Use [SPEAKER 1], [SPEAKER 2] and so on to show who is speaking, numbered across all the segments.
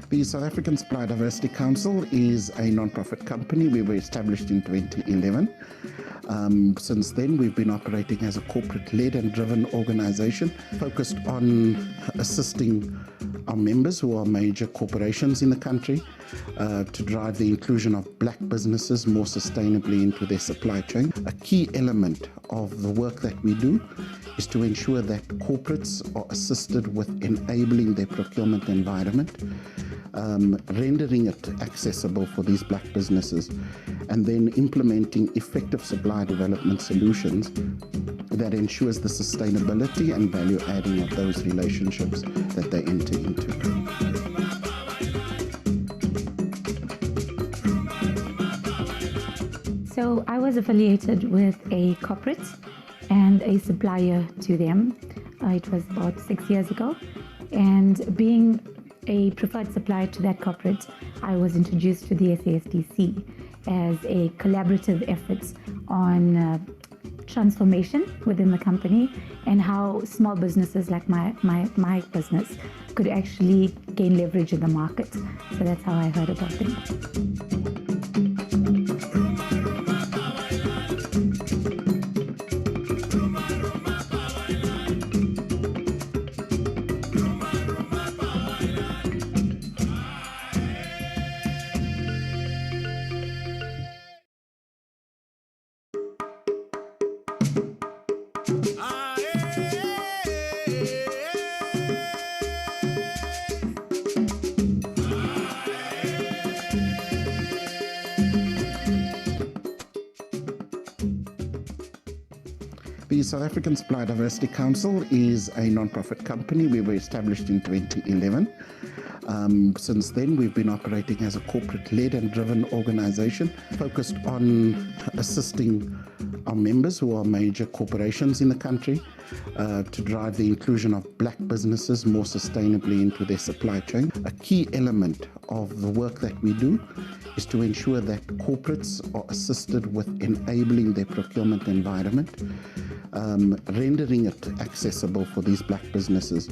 [SPEAKER 1] The South African Supply Diversity Council is a non-profit company. We were established in 2011. Since then, we've been operating as a corporate-led and driven organization focused on assisting our members, who are major corporations in the country, to drive the inclusion of black businesses more sustainably into their supply chain. A key element of the work that we do is to ensure that corporates are assisted with enabling their procurement environment, rendering it accessible for these black businesses, and then implementing effective supply development solutions that ensures the sustainability and value adding of those relationships that they enter into.
[SPEAKER 2] So I was affiliated with a corporate and a supplier to them. It was about 6 years ago. And being a preferred supplier to that corporate, I was introduced to the SASDC as a collaborative effort on transformation within the company and how small businesses like my business could actually gain leverage in the market. So that's how I heard about them.
[SPEAKER 1] The South African Supply Diversity Council is a non-profit company. We were established in 2011. Since then, we've been operating as a corporate-led and driven organization focused on assisting our members, who are major corporations in the country, to drive the inclusion of black businesses more sustainably into their supply chain. A key element of the work that we do is to ensure that corporates are assisted with enabling their procurement environment, rendering it accessible for these black businesses,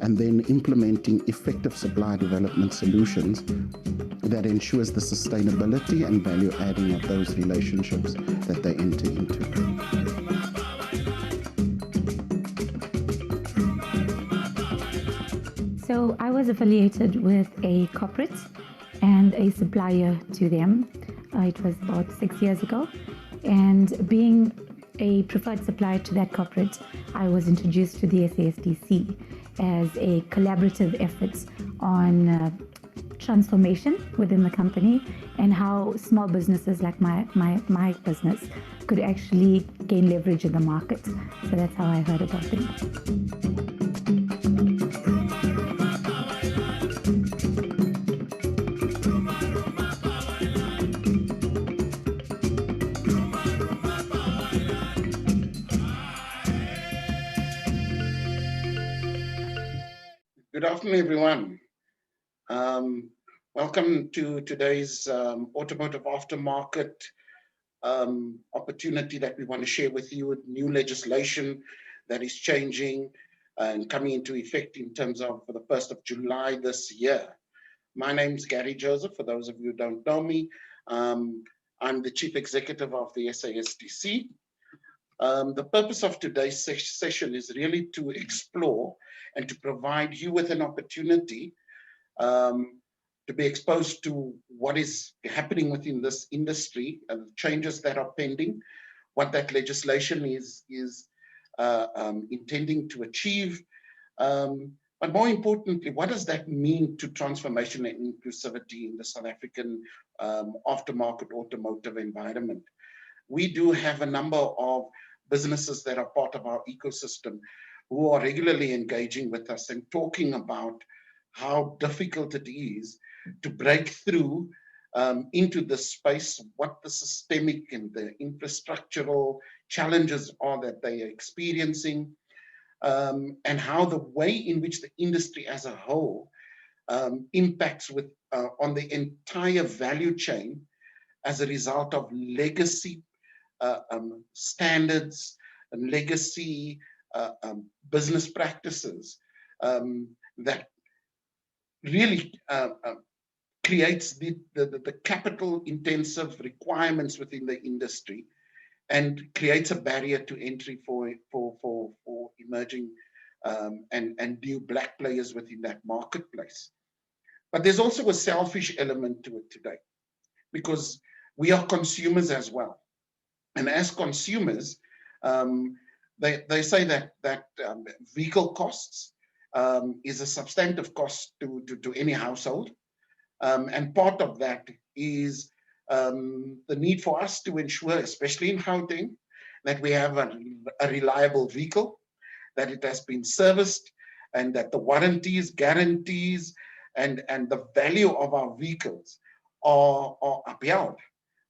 [SPEAKER 1] and then implementing effective supply development solutions that ensures the sustainability and value adding of those relationships that they enter into.
[SPEAKER 2] So I was affiliated with a corporate and a supplier to them. It was about 6 years ago. And being a preferred supplier to that corporate, I was introduced to the SASDC as a collaborative effort on transformation within the company and how small businesses like my business could actually gain leverage in the market. So that's how I heard about them.
[SPEAKER 1] Good afternoon, everyone. Welcome to today's Automotive Aftermarket opportunity that we want to share with you, with new legislation that is changing and coming into effect in terms of for the 1st of July this year. My name's Gary Joseph. For those of you who don't know me, I'm the Chief Executive of the SASDC. The purpose of today's session is really to explore and to provide you with an opportunity to be exposed to what is happening within this industry and the changes that are pending, what that legislation is intending to achieve, but more importantly, what does that mean to transformation and inclusivity in the South African aftermarket automotive environment? We do have a number of businesses that are part of our ecosystem who are regularly engaging with us and talking about how difficult it is to break through into this space, what the systemic and the infrastructural challenges are that they are experiencing, and how the way in which the industry as a whole impacts on the entire value chain as a result of legacy standards and legacy business practices that really creates the capital intensive requirements within the industry and creates a barrier to entry for emerging and new black players within that marketplace. But there's also a selfish element to it today, because we are consumers as well. And as consumers, um, they say that vehicle costs is a substantive cost to any household. And part of that is the need for us to ensure, especially in Gauteng, that we have a reliable vehicle, that it has been serviced, and that the warranties, guarantees, and the value of our vehicles are upheld.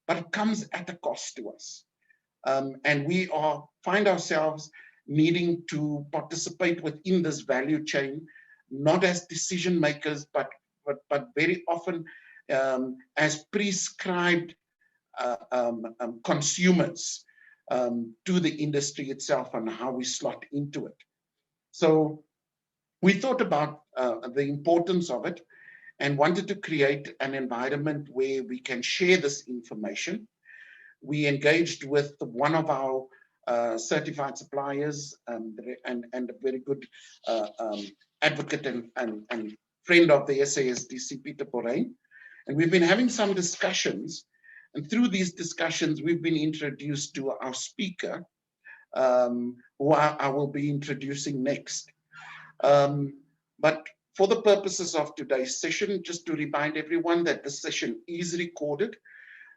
[SPEAKER 1] But it comes at a cost to us. And we find ourselves needing to participate within this value chain, not as decision makers, but very often as prescribed consumers to the industry itself and how we slot into it. So we thought about the importance of it and wanted to create an environment where we can share this information. We engaged with one of our certified suppliers and a very good advocate and friend of the SASDC, Peter Borain. And we've been having some discussions. And through these discussions, we've been introduced to our speaker, who I will be introducing next. But for the purposes of today's session, just to remind everyone that the session is recorded.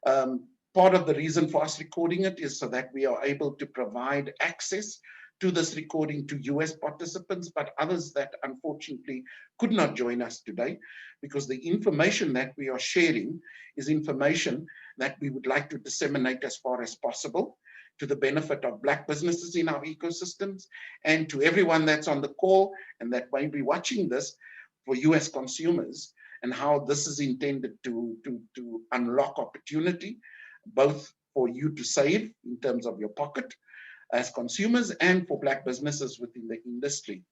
[SPEAKER 1] Part of the reason for us recording it is so that we are able to provide access to this recording to US participants, but others that unfortunately could not join us today, because the information that we are sharing is information that we would like to disseminate as far as possible to the benefit of Black businesses in our ecosystems and to everyone that's on the call and that may be watching this for US consumers, and how this is intended to unlock opportunity, both for you to save in terms of your pocket as consumers and for Black businesses within the industry.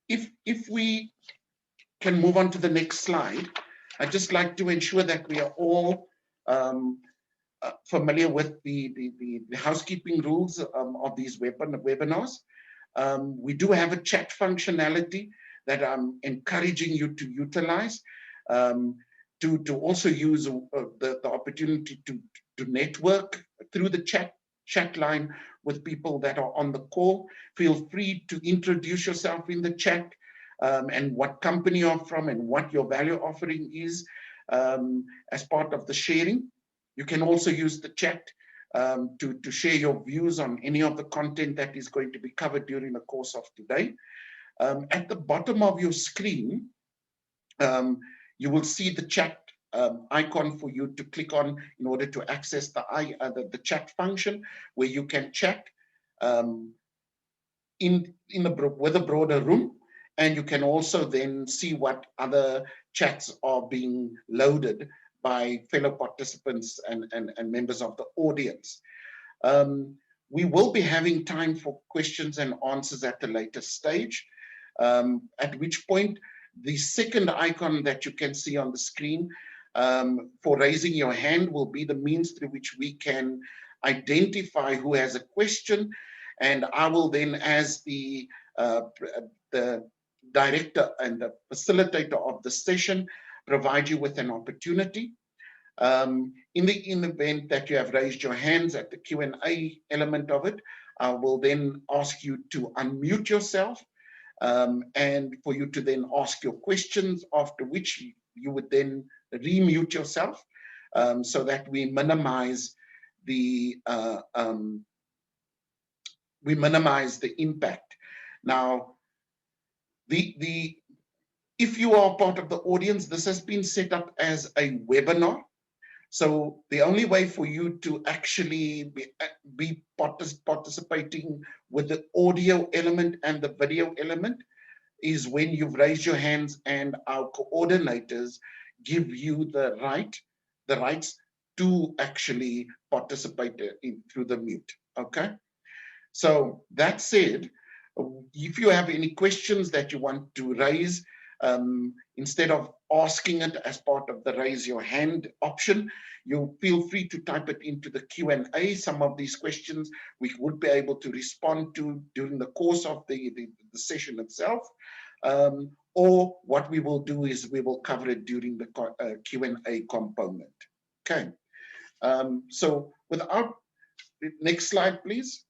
[SPEAKER 1] If we can move on to the next slide, I'd just like to ensure that we are all familiar with the housekeeping rules of these webinars. We do have a chat functionality that I'm encouraging you to utilize, to also use the opportunity to network through the chat line with people that are on the call. Feel free to introduce yourself in the chat, and what company you're from and what your value offering is as part of the sharing. You can also use the chat to share your views on any of the content that is going to be covered during the course of today. At the bottom of your screen, you will see the chat icon for you to click on in order to access the chat function, where you can chat with a broader room, and you can also then see what other chats are being loaded by fellow participants and members of the audience. We will be having time for questions and answers at a later stage, at which point the second icon that you can see on the screen for raising your hand will be the means through which we can identify who has a question, and I will then, as the director and the facilitator of the session, provide you with an opportunity. In the event that you have raised your hands at the Q&A element of it, I will then ask you to unmute yourself, and for you to then ask your questions, after which you would then remute yourself, so that we minimize the impact. Now, if you are part of the audience, this has been set up as a webinar. So the only way for you to actually be participating with the audio element and the video element is when you've raised your hands and our coordinators give you the rights to actually participate through the mute. Okay. So that said, If you have any questions that you want to raise, instead of asking it as part of the raise your hand option, you feel free to type it into the Q&A. Some of these questions we would be able to respond to during the course of the session itself. Or what we will do is we will cover it during the Q&A component. Okay. So without, next slide, please.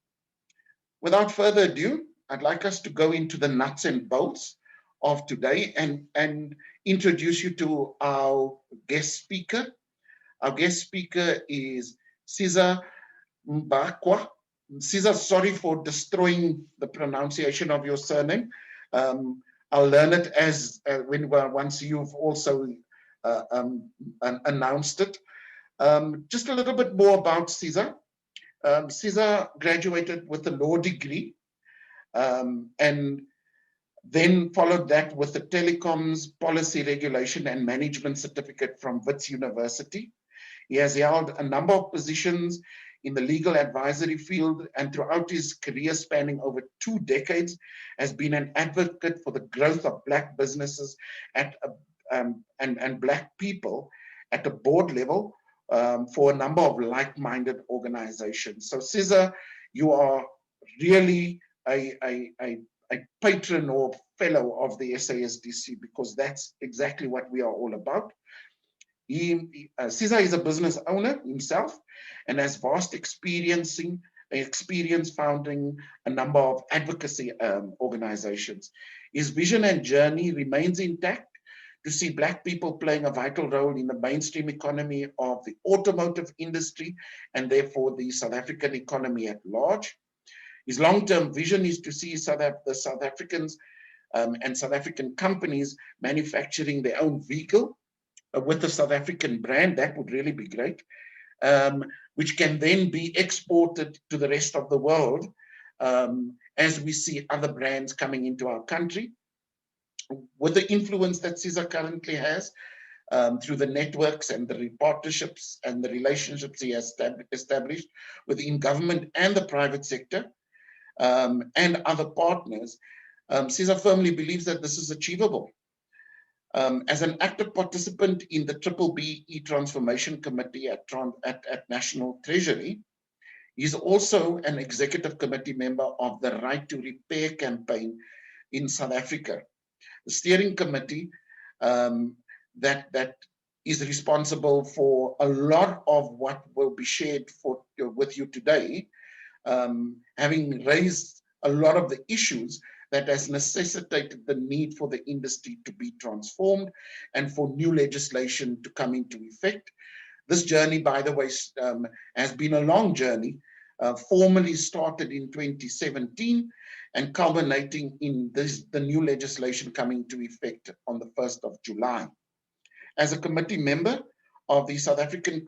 [SPEAKER 1] Without further ado, I'd like us to go into the nuts and bolts of today and introduce you to our guest speaker. Our guest speaker is Cesar Mbakwa. Cesar, sorry for destroying the pronunciation of your surname. I'll learn it as once you've also announced it. Just a little bit more about Cesar. Cesar graduated with a law degree and then followed that with a telecoms policy regulation and management certificate from Wits University. He has held a number of positions in the legal advisory field, and throughout his career spanning over 2 decades has been an advocate for the growth of Black businesses and Black people at a board level for a number of like-minded organizations. So Cesar, you are really a patron or fellow of the SASDC, because that's exactly what we are all about. Cesar is a business owner himself and has vast experience founding a number of advocacy organizations. His vision and journey remains intact to see Black people playing a vital role in the mainstream economy of the automotive industry and therefore the South African economy at large. His long-term vision is to see the South Africans and South African companies manufacturing their own vehicle with a South African brand. That would really be great, which can then be exported to the rest of the world as we see other brands coming into our country. With the influence that Cesar currently has through the networks and the partnerships and the relationships he has established within government and the private sector and other partners, Cesar firmly believes that this is achievable. As an active participant in the BBBE Transformation Committee at National Treasury, he's also an executive committee member of the Right to Repair campaign in South Africa. The steering committee that is responsible for a lot of what will be shared with you today, having raised a lot of the issues that has necessitated the need for the industry to be transformed and for new legislation to come into effect. This journey, by the way, has been a long journey, formally started in 2017 and culminating in the new legislation coming into effect on the 1st of July. As a committee member of the South African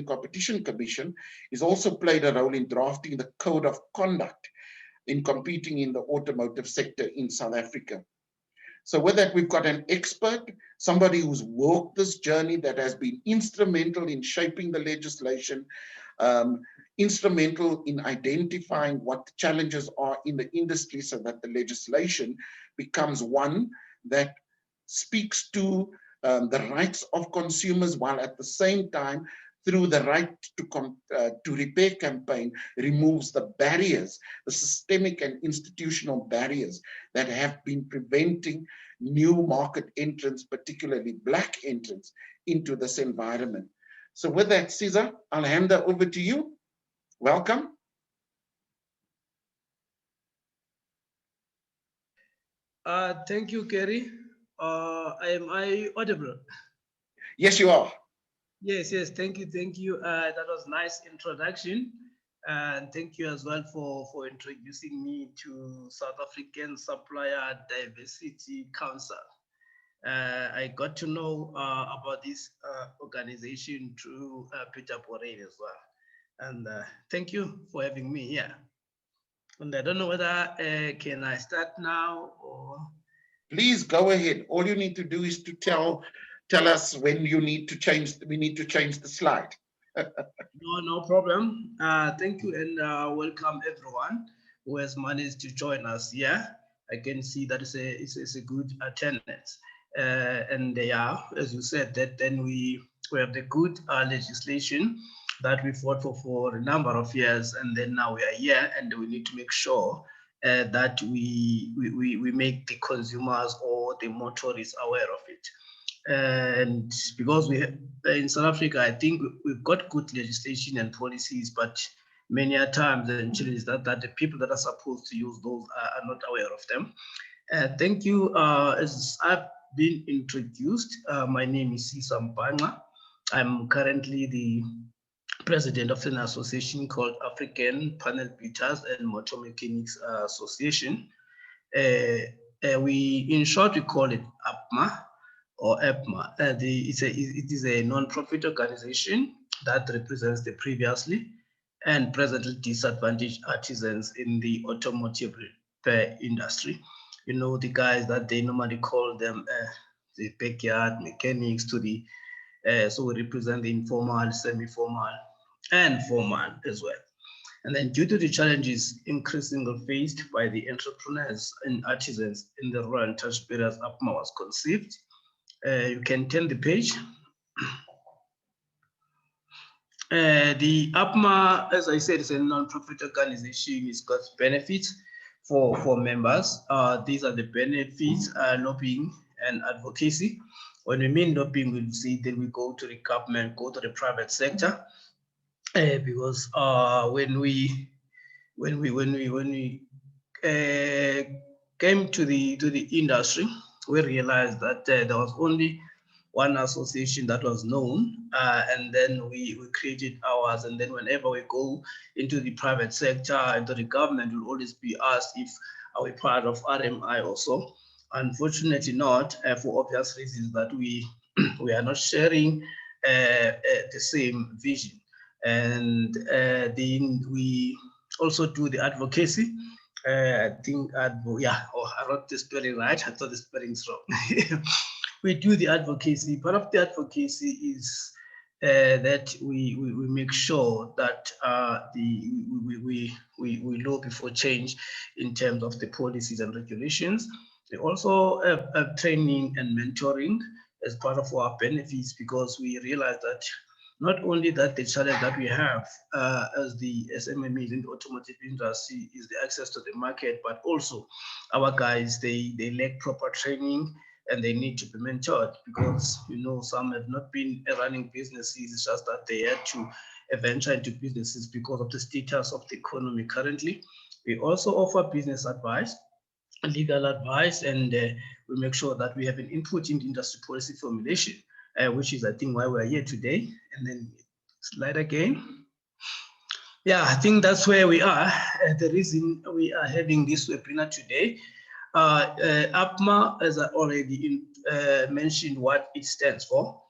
[SPEAKER 1] Competition Commission, he's also played a role in drafting the Code of Conduct in competing in the automotive sector in South Africa. So with that, we've got an expert, somebody who's walked this journey, that has been instrumental in shaping the legislation, instrumental in identifying what the challenges are in the industry so that the legislation becomes one that speaks to the rights of consumers, while at the same time, through the Right to Repair campaign, removes the barriers, the systemic and institutional barriers that have been preventing new market entrants, particularly Black entrants, into this environment. So with that, Cesar, I'll hand that over to you. Welcome.
[SPEAKER 3] Thank you, Kerry. Am I audible?
[SPEAKER 1] Yes, you are.
[SPEAKER 3] Yes, thank you. That was nice introduction. And thank you as well for introducing me to South African Supplier Diversity Council. I got to know about this organization through Peter Borrell as well. And thank you for having me here. And I don't know whether can I start now or...
[SPEAKER 1] Please go ahead. All you need to do is to tell us when you need to change. We need to change the slide.
[SPEAKER 3] No problem. Thank you and welcome everyone. who has managed to join us here. I can see that it's a good attendance. And yeah, as you said, that then we have the good legislation that we fought for a number of years, and then now we are here, and we need to make sure that we make the consumers or the motorists aware of it. And because we have, in South Africa, I think we've got good legislation and policies, but many a times the challenge is that the people that are supposed to use those are not aware of them. Thank you. As I've been introduced, my name is Sisa Mbanga. I'm currently the president of an association called African Panel Beaters and Motor Mechanics Association. In short, we call it APMA or EPMA. It is a non-profit organization that represents the previously and presently disadvantaged artisans in the automotive repair industry. You know, the guys that they normally call them the backyard mechanics to the, so we represent the informal, semi-formal, and formal as well. And then due to the challenges increasingly faced by the entrepreneurs and artisans in the rural and touch areas, APMA was conceived. You can turn the page. The APMA, as I said, is a non-profit organization. It's got benefits for members. These are the benefits, lobbying and advocacy. When we mean lobbying, we'll see that we go to the government, go to the private sector, because when we came to the industry, we realized that there was only one association that was known, and then we created ours. And then whenever we go into the private sector, into the government, will always be asked if are we part of RMI also. Unfortunately not, for obvious reasons that we we are not sharing the same vision. And then we also do the advocacy. I think, yeah, I wrote the spelling right. I thought the spelling's wrong. We do the advocacy. Part of the advocacy is that we make sure that we lobby for change in terms of the policies and regulations. We also have training and mentoring as part of our benefits, because we realize that not only that the challenge that we have as the SMMEs in the automotive industry is the access to the market, but also our guys, they lack proper training and they need to be mentored, because you know some have not been running businesses. It's just that they had to venture into businesses because of the status of the economy currently. We also offer business advice, legal advice, and we make sure that we have an input in the industry policy formulation, which is I think why we're here today. And then slide again. Yeah, I think that's where we are. The reason we are having this webinar today. APMA, as I already mentioned what it stands for.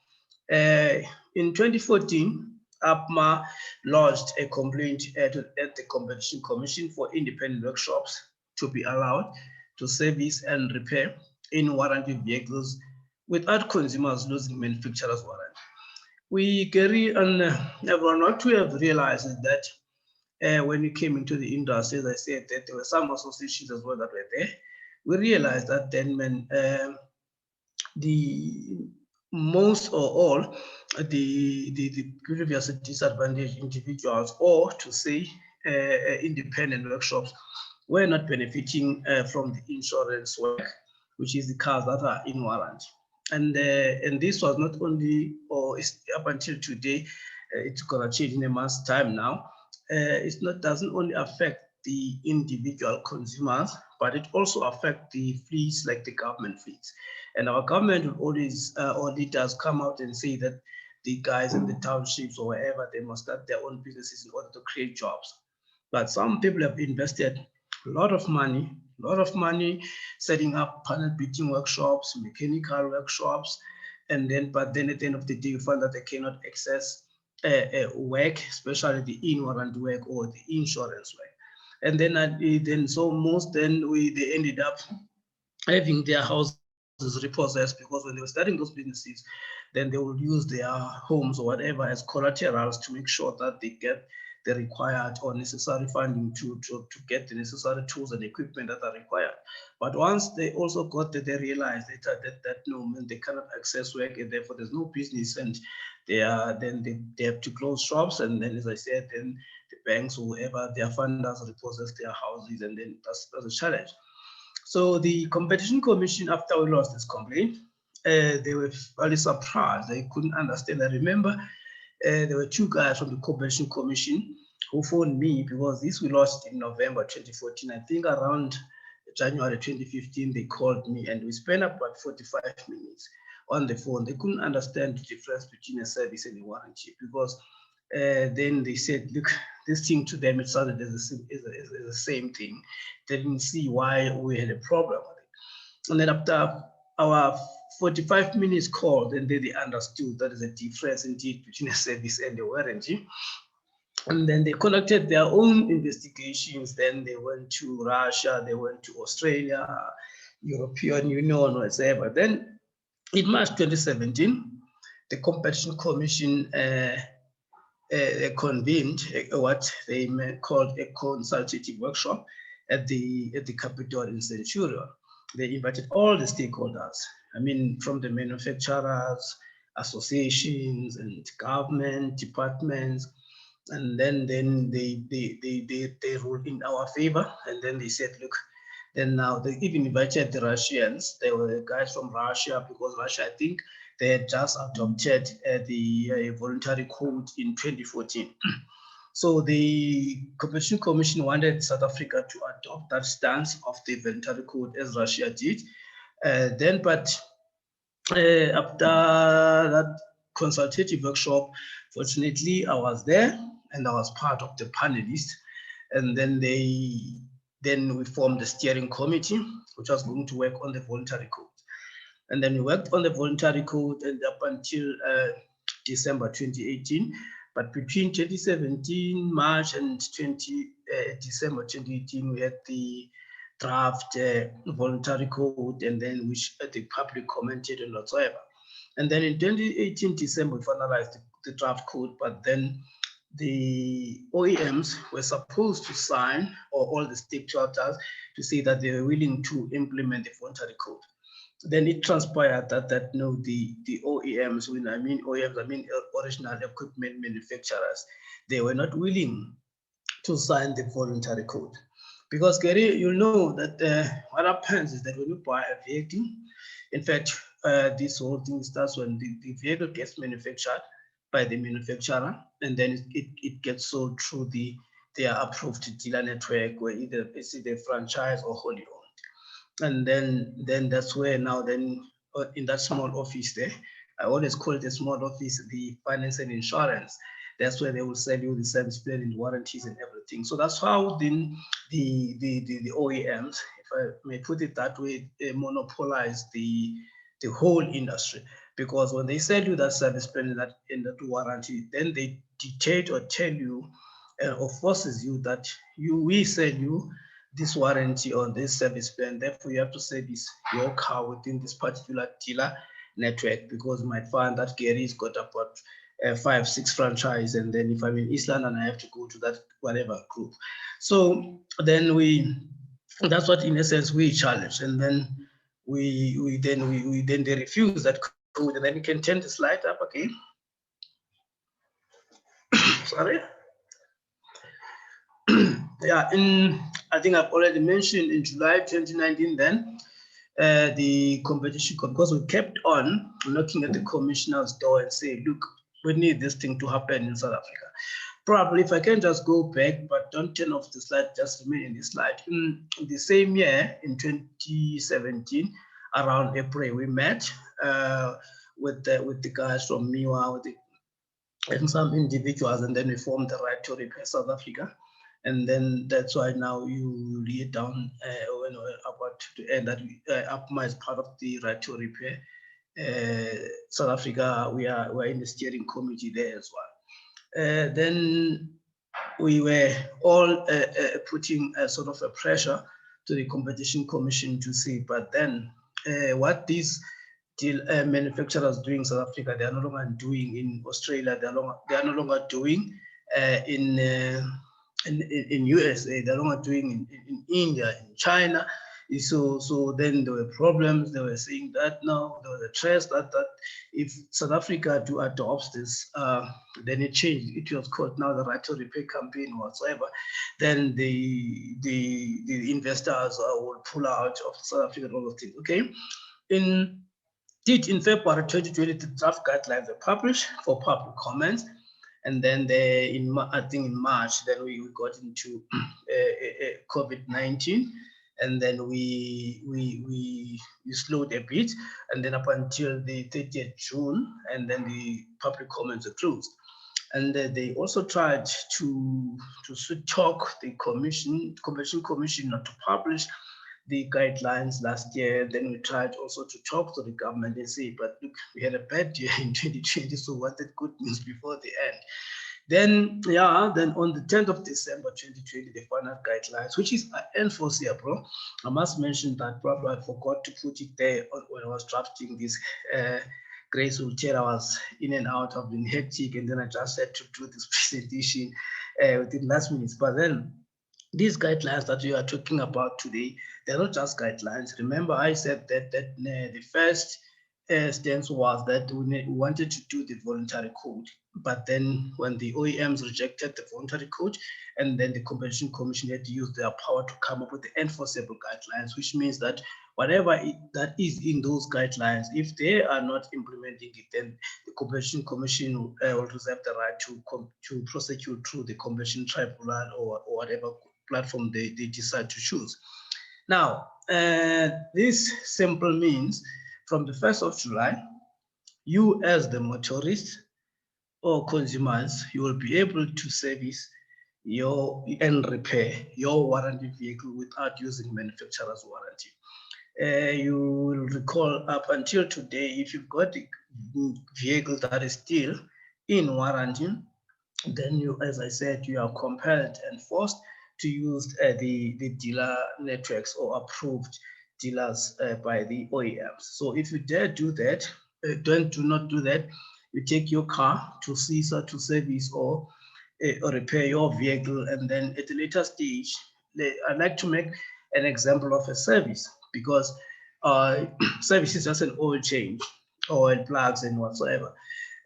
[SPEAKER 3] In 2014, APMA launched a complaint at the Competition Commission for independent workshops to be allowed to service and repair in warranty vehicles without consumers losing manufacturer's warranty. We carry on, everyone, what we have realized is that when we came into the industry, as I said, that there were some associations as well that were there. We realized that then when the most or all the previous disadvantaged individuals, or to say independent workshops, were not benefiting from the insurance work, which is the cars that are in warranty. And this was not only, or up until today, it's gonna change in a month's time now. It's not, doesn't only affect the individual consumers, but it also affects the fleets, like the government fleets. And our government will always, auditors come out and say that the guys in the townships or wherever, they must start their own businesses in order to create jobs. But some people have invested a lot of money setting up panel beating workshops, mechanical workshops, and then, but then at the end of the day, you find that they cannot access work, especially the in-warranty work or the insurance work. And then, they ended up having their houses repossessed, because when they were starting those businesses, then they would use their homes or whatever as collaterals to make sure that they get the required or necessary funding to get the necessary tools and equipment that are required. But once they also got that, they realized that no, man, they cannot access work, and therefore there's no business, and they have to close shops. And then, as I said, then the banks or whoever, their funders repossess their houses, and then that's a challenge. So the Competition Commission, after we lost this complaint, they were very surprised. They couldn't understand. I remember there were two guys from the Competition Commission who phoned me, because this we lost in November 2014. I think around January 2015, they called me, and we spent about 45 minutes on the phone. They couldn't understand the difference between a service and a warranty, because then they said, look, this thing to them, it sounded as the same thing. They didn't see why we had a problem with it. And then after our 45 minutes call, then they understood that there's a difference indeed between a service and a warranty. And then they conducted their own investigations. Then they went to Russia, they went to Australia, European Union, whatever. Then in March 2017, the Competition Commission convened what they called a consultative workshop at the Capitol in Centurion. They invited all the stakeholders, I mean, from the manufacturers, associations, and government departments. And then they ruled in our favor. And then they said, look, then now they even invited the Russians. There were guys from Russia, because Russia, I think, they had just adopted the voluntary code in 2014. So the Competition Commission wanted South Africa to adopt that stance of the voluntary code as Russia did. But after that consultative workshop, fortunately, I was there and I was part of the panelists. And then we formed the steering committee, which was going to work on the voluntary code. And then we worked on the voluntary code and up until December 2018. But between 2017, March, and December 2018, we had the draft voluntary code, and then which the public commented on whatsoever. And then in 2018, December, we finalized the draft code, but then the OEMs were supposed to sign, or all the stakeholders, to say that they were willing to implement the voluntary code. Then it transpired that no, the OEMs, when I mean OEMs, I mean original equipment manufacturers, they were not willing to sign the voluntary code. Because, Gary, you know that what happens is that when you buy a vehicle, in fact, this whole thing starts when the vehicle gets manufactured by the manufacturer, and then it gets sold through their approved dealer network, where either it's a franchise or wholly owned. And then that's where now then in that small office there, I always call it a small office, the finance and insurance. That's where they will sell you the service plan and warranties and everything. So that's how then the OEMs, if I may put it that way, monopolize the whole industry. Because when they sell you that service plan and that warranty, then they dictate or tell you or forces you that we sell you this warranty on this service plan. Therefore, you have to service your car within this particular dealer network, because you might find that Gary's got about 5-6 franchise, and then if I'm in East London, I have to go to that whatever group. So then that's what in essence we challenge, and then they refuse that code, and then you can turn the slide up again. Sorry. Yeah, I think I've already mentioned in July 2019 then, the competition, because we kept on knocking at the commissioner's door and say, look, we need this thing to happen in South Africa. Probably if I can just go back, but don't turn off the slide, just remain in the slide. In the same year, in 2017, around April, we met with the guys from MIWA and some individuals, and then we formed the Right to Repair South Africa. And then that's why now you read down when we're about to end that APMA is part of the Right to Repair South Africa. We're in the steering committee there as well. Then we were all putting a sort of a pressure to the Competition Commission to see, but then what these manufacturers doing in South Africa, they are no longer doing in Australia, they are no longer doing in USA, they're not doing in India, in China. So then there were problems. They were saying that now there was a trust that if South Africa to adopt this, then it changed. It was called now the right to repair campaign whatsoever. Then the investors will pull out of South Africa and all those things. Okay, in February 2020, the draft guidelines were published for public comment. And then I think in March, then we got into COVID-19, and then we slowed a bit, and then up until the 30th June, and then the public comments were closed. And they also tried to talk the Convention Commission not to publish the guidelines last year. Then we tried also to talk to the government and say, but look, we had a bad year in 2020, so what that good news before the end? Then on the 10th of December 2020, the final guidelines, which is enforceable. I must mention that probably I forgot to put it there when I was drafting this. Grace will tell I was in and out, I've been hectic, and then I just had to do this presentation within last minutes. But then these guidelines that we are talking about today, they're not just guidelines. Remember, I said that the first stance was that we wanted to do the voluntary code. But then when the OEMs rejected the voluntary code, and then the Convention Commission had to use their power to come up with the enforceable guidelines, which means that whatever that is in those guidelines, if they are not implementing it, then the Convention Commission will reserve the right to prosecute through the Convention Tribunal or whatever platform they decide to choose. Now, this simple means from the 1st of July, you as the motorist or consumers, you will be able to service and repair your warranty vehicle without using manufacturer's warranty. You will recall up until today, if you've got a vehicle that is still in warranty, then you, as I said, you are compelled and forced to use the dealer networks or approved dealers by the OEMs. So if you dare do that, do not do that. You take your car to CISA to service or repair your vehicle, and then at a later stage, I'd like to make an example of a service, because service is just an oil change, oil plugs and whatsoever.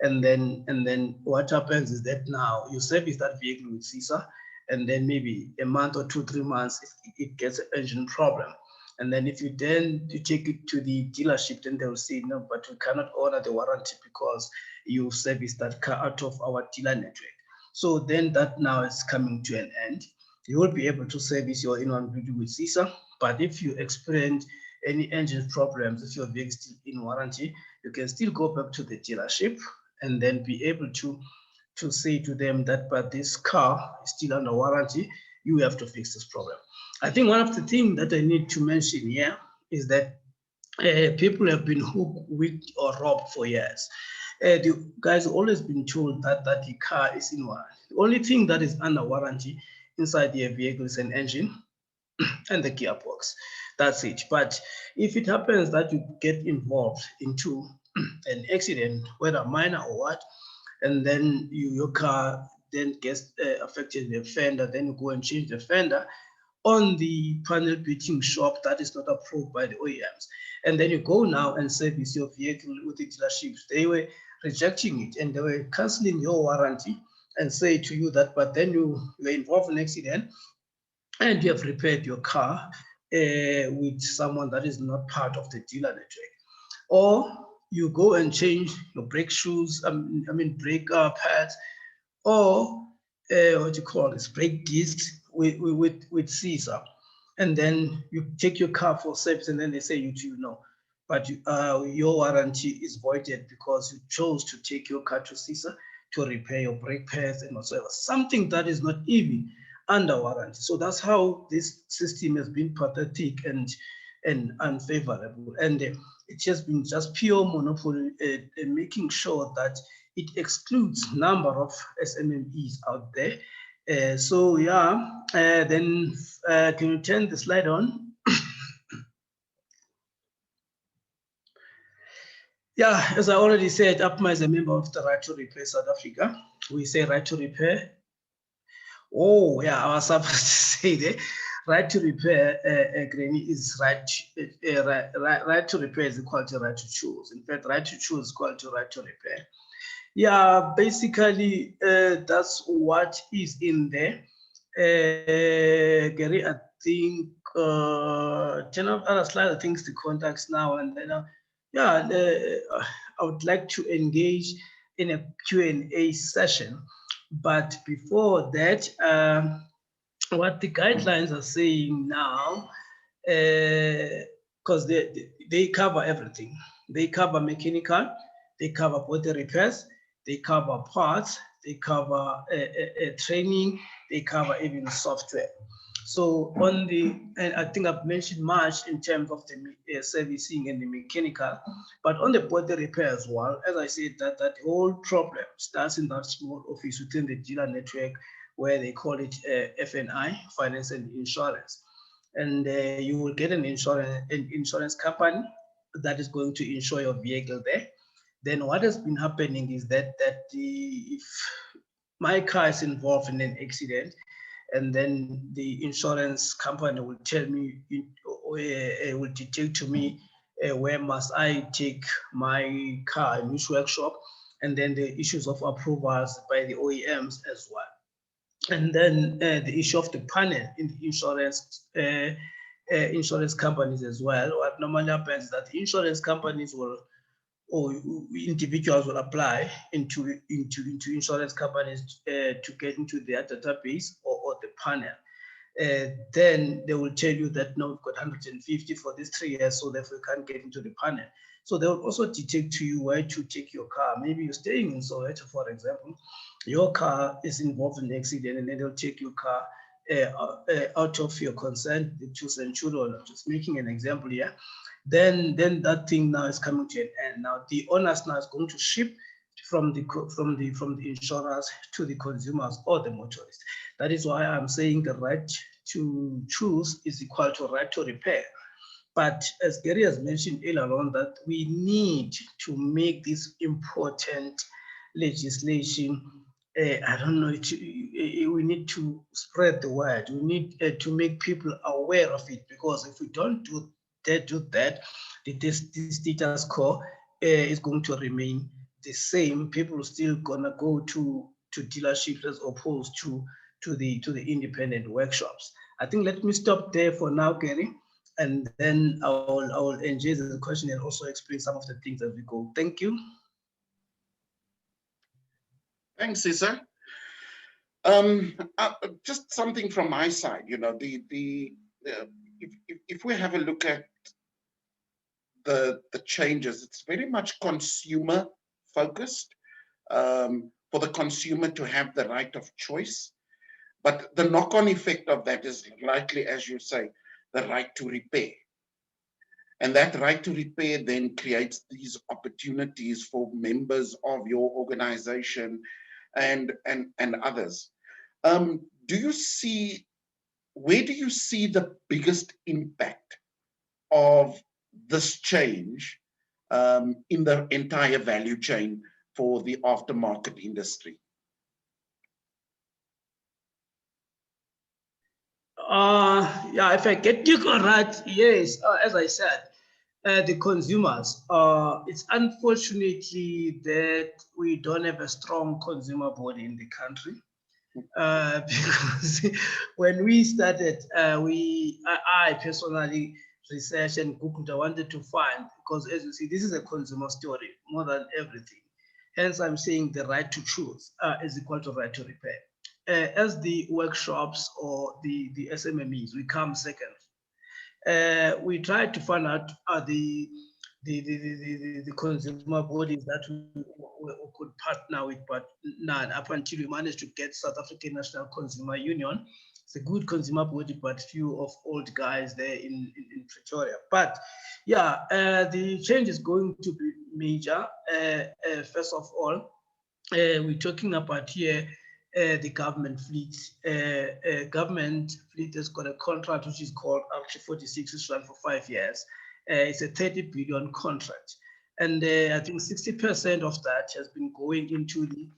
[SPEAKER 3] And then what happens is that now you service that vehicle with CISA, and then maybe a month or 2-3 months, it gets an engine problem. And then if you take it to the dealership, then they'll say, no, but we cannot honor the warranty because you serviced that car out of our dealer network. So then that now is coming to an end. You will be able to service your in-one vehicle with CISA, but if you experience any engine problems, if your vehicle is still in warranty, you can still go back to the dealership and then be able to say to them that, but this car is still under warranty, you have to fix this problem. I think one of the things that I need to mention here is that people have been hooked or robbed for years. The guys have always been told that the car is in warranty. The only thing that is under warranty inside the vehicle is an engine and the gearbox. That's it. But if it happens that you get involved into an accident, whether minor or what, and then your car then gets affected with a fender, then you go and change the fender on the panel beating shop that is not approved by the OEMs. And then you go now and service your vehicle with the dealerships. They were rejecting it and they were canceling your warranty and say to you that, but then you were involved in an accident and you have repaired your car with someone that is not part of the dealer network. Or you go and change your brake shoes, brake pads, or brake discs with CISA. And then you take your car for service and then they say you know, but your warranty is voided because you chose to take your car to CISA to repair your brake pads and whatsoever. Something that is not even under warranty. So that's how this system has been pathetic and unfavorable. And it has been just pure monopoly, making sure that it excludes number of SMMEs out there. Then can you turn the slide on? Yeah, as I already said, APMA is a member of the Right to Repair South Africa. We say right to repair Oh, yeah, I was supposed to say that. Right to repair, Granny, is right to repair is equal to right to choose. In fact, right to choose is equal to right to repair. Yeah, basically, that's what is in there. Gary, I think, turn off other slide, I think it's the contacts now. And then, yeah, I would like to engage in a Q&A session. But before that, what the guidelines are saying now, because they cover everything. They cover mechanical, they cover body repairs, they cover parts, they cover training, they cover even software. So on the, and I think I've mentioned much in terms of the servicing and the mechanical, but on the body repair as well, as I said, that whole problem starts in that small office within the dealer network where they call it FNI, finance and insurance. And you will get an insurance company that is going to insure your vehicle there. Then what has been happening is that if my car is involved in an accident, and then the insurance company will tell me, will dictate to me where must I take my car, in which workshop, and then the issues of approvals by the OEMs as well. And then the issue of the panel in the insurance companies as well. What normally happens is that the insurance companies will, or individuals will apply into insurance companies to get into their database or the panel. Then they will tell you that no, we've got 150 for these 3 years, so therefore you can't get into the panel. So they will also detect to you where to take your car. Maybe you're staying in Soweto, for example, your car is involved in an accident, and then they'll take your car out of your consent to Centurion. I'm just making an example here. Then that thing now is coming to an end. Now the owners now is going to ship from the insurers to the consumers or the motorists. That is why I'm saying the right to choose is equal to right to repair. But as Gary has mentioned earlier on, that we need to make this important legislation. I don't know, we need to spread the word. We need to make people aware of it, because if we don't do that, the status quo is going to remain the same. People are still gonna go to dealerships as opposed to the independent workshops. I think let me stop there for now, Gary, and then I will engage the question and also explain some of the things as we go. Thank you.
[SPEAKER 4] Thanks, Cesar. Just something from my side, you know, if we have a look at the changes, it's very much consumer focused, for the consumer to have the right of choice. But the knock-on effect of that is likely, as you say, the right to repair. And that right to repair then creates these opportunities for members of your organization and others. Where do you see the biggest impact of this change in the entire value chain for the aftermarket industry?
[SPEAKER 3] Yeah, if I get you correct, yes, as I said, the consumers. It's unfortunately that we don't have a strong consumer body in the country. Because when we started, I personally researched and Googled. I wanted to find, because as you see, this is a consumer story more than everything. Hence, I'm saying the right to choose is equal to right to repair. As the workshops or the SMMEs, we come second. We tried to find out the consumer bodies that we could partner with, but none. Up until we managed to get South African National Consumer Union. It's a good consumer body, but few of old guys there in Pretoria. But yeah, the change is going to be major. First of all, we're talking about here the government fleet. Government fleet has got a contract which is called RT46, which is run for 5 years. It's a 30 billion contract. And I think 60% of that has been going into the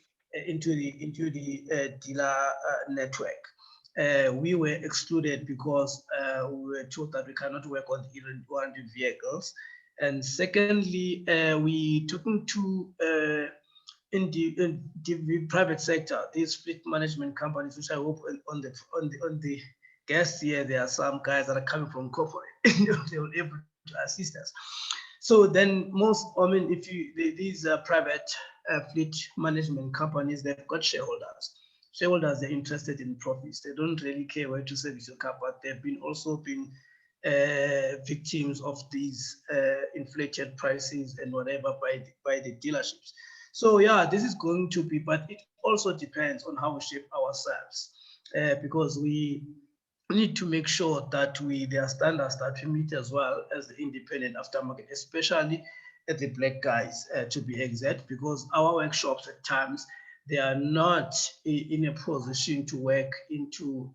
[SPEAKER 3] dealer network. We were excluded because we were told that we cannot work on warranty vehicles. And secondly, we talking to in the private sector, these fleet management companies, which I hope on the guests here, there are some guys that are coming from corporate, they were able to assist us. So then these private fleet management companies, they've got shareholders. Shareholders, they're interested in profits. They don't really care where to service your car, but they've also been victims of these inflated prices and whatever by the dealerships. So yeah, this is going to be, but it also depends on how we shape ourselves, because we need to make sure that their standards that we meet as well as the independent aftermarket, especially at the black guys, to be exact, because our workshops at times, they are not in a position to work into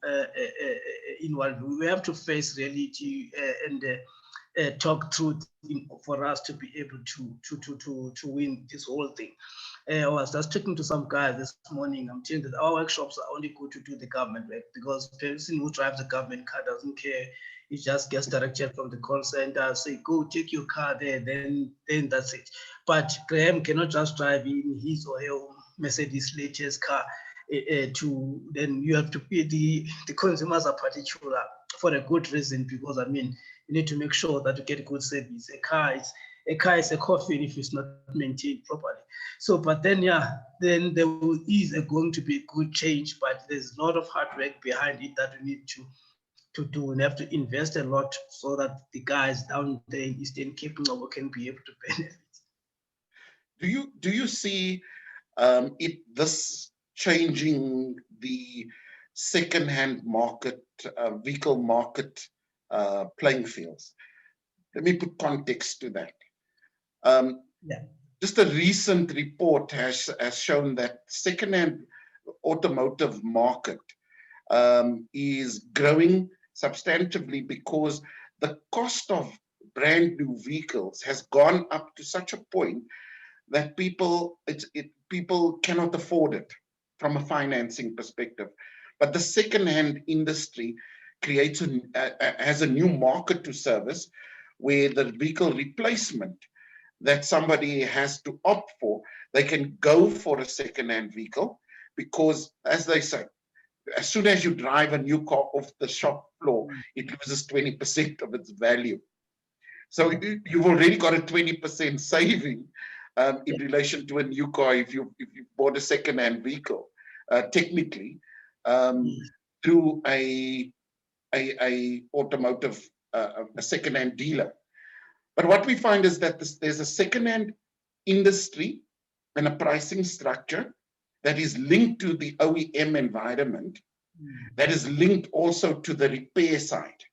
[SPEAKER 3] in one. We have to face reality and talk truth for us to be able to win this whole thing. I was just talking to some guys this morning. I'm telling that our workshops are only good to do the government work, because the person who drives the government car doesn't care. He just gets directed from the call center, say, go take your car there, then that's it. But Graham cannot just drive in his or her own Mercedes latest car then you have to pay the consumers are particular for a good reason, because I mean, you need to make sure that you get good service. A car is a coffin if it's not maintained properly. So, but then then there is going to be good change, but there's a lot of hard work behind it that we need to do, and have to invest a lot so that the guys down there in Eastern Cape can be able to benefit.
[SPEAKER 4] Do you see this changing the second-hand market, vehicle market playing fields? Let me put context to that. Just a recent report has shown that second-hand automotive market is growing substantively because the cost of brand new vehicles has gone up to such a point that people cannot afford it from a financing perspective. But the second-hand industry has a new market to service, where the vehicle replacement that somebody has to opt for, they can go for a second-hand vehicle, because, as they say, as soon as you drive a new car off the shop floor, it loses 20% of its value. So you've already got a 20% saving in relation to a new car if you bought a second-hand vehicle, technically, through a automotive, a second-hand dealer. But what we find is that there's a second-hand industry and a pricing structure that is linked to the OEM environment, that is linked also to the repair side.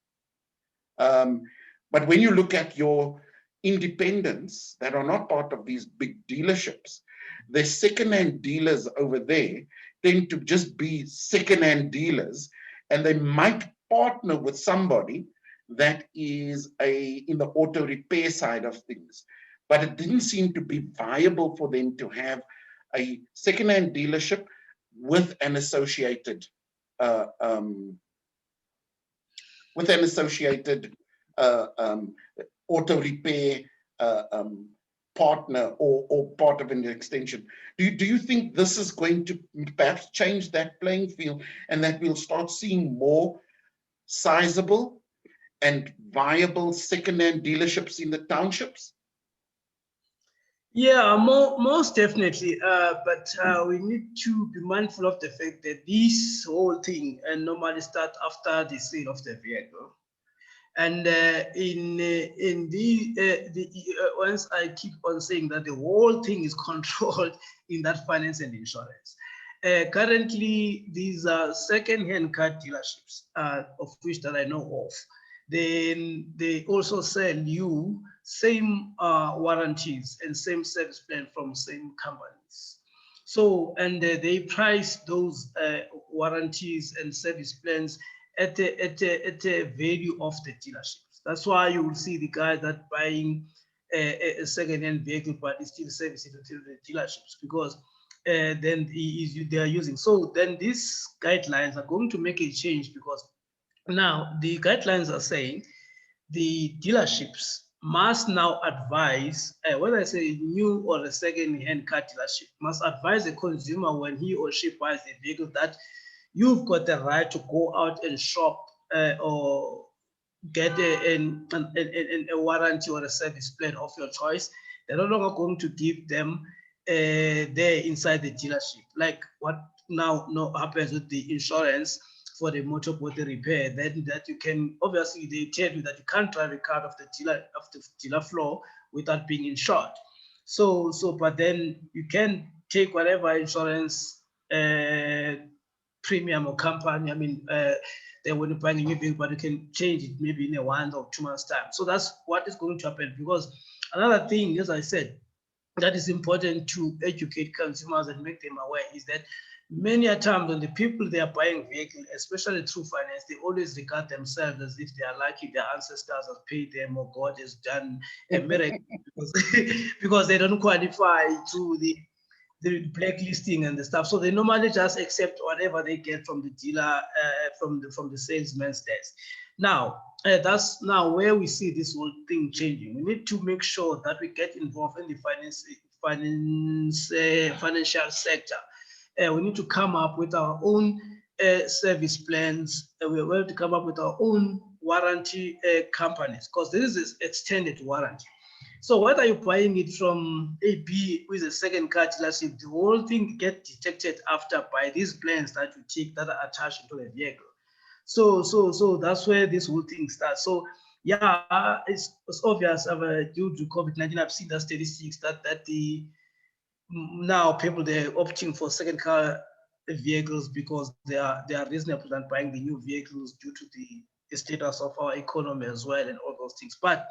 [SPEAKER 4] But when you look at your independents that are not part of these big dealerships, the second-hand dealers over there tend to just be second-hand dealers, and they might partner with somebody that is in the auto repair side of things. But it didn't seem to be viable for them to have a second-hand dealership with an associated auto repair partner or part of an extension. Do you think this is going to perhaps change that playing field, and that we'll start seeing more sizable and viable second-hand dealerships in the townships?
[SPEAKER 3] Yeah, most definitely. But we need to be mindful of the fact that this whole thing normally starts after the sale of the vehicle. And once I keep on saying that the whole thing is controlled in that finance and insurance. Currently, these are second-hand car dealerships, of which that I know of. Then they also sell you same warranties and same service plan from same companies. So, and they price those warranties and service plans at the value of the dealerships. That's why you will see the guy that buying a second-hand vehicle, but is still servicing to the dealerships, because then they are using. So then these guidelines are going to make a change, because now the guidelines are saying the dealerships must now advise, whether it's a new or a second-hand car dealership, must advise the consumer when he or she buys a vehicle that you've got the right to go out and shop or get a warranty or a service plan of your choice. They're no longer going to give them there inside the dealership, like what now happens with the insurance for the motor body repair. Then that you can, obviously they tell you that you can't drive a car off the dealer floor without being insured. So but then you can take whatever insurance premium or company, then when you're buying a new vehicle, but you can change it maybe in a 1 or 2 months time. So that's what is going to happen. Because another thing, as I said, that is important to educate consumers and make them aware is that many a times when the people they are buying vehicles, especially through finance, they always regard themselves as if they are lucky their ancestors have paid them or God has done a miracle because they don't qualify to the blacklisting and the stuff. So they normally just accept whatever they get from the dealer, from the salesman's desk. Now, that's now where we see this whole thing changing. We need to make sure that we get involved in the financial sector. We need to come up with our own service plans. We're going to come up with our own warranty companies, because this is extended warranty. So whether you're buying it from AB with a second car dealership, the whole thing gets detected after by these plans that you take that are attached to the vehicle. So that's where this whole thing starts. So yeah, it's obvious. Due to COVID-19, I've seen the statistics that the now people they're opting for second car vehicles because they are reasonable than buying the new vehicles due to the status of our economy as well and all those things. But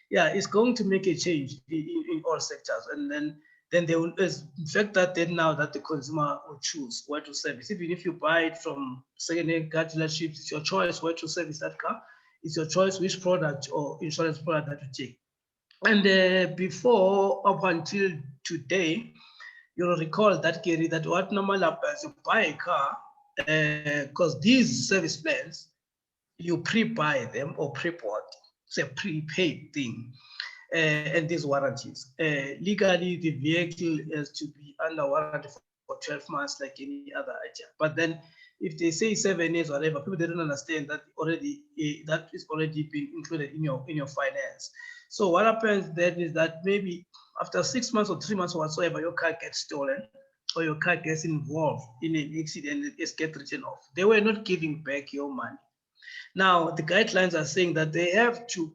[SPEAKER 3] yeah, it's going to make a change in all sectors, and then they will, the fact that then now that the consumer will choose where to service. Even if you buy it from second-hand car dealerships, it's your choice where to service that car. It's your choice which product or insurance product that you take. And before, up until today, you'll recall that, Gary, that what normally happens, you buy a car, because these service plans, you pre-buy them or pre-bought. It's a prepaid thing. And these warranties. Legally, the vehicle is to be under warranty for 12 months like any other item. But then if they say 7 years or whatever, people they don't understand that already that is already been included in your finance. So what happens then is that maybe after 6 months or 3 months or whatsoever, your car gets stolen or your car gets involved in an accident, it gets written off. They were not giving back your money. Now, the guidelines are saying that they have to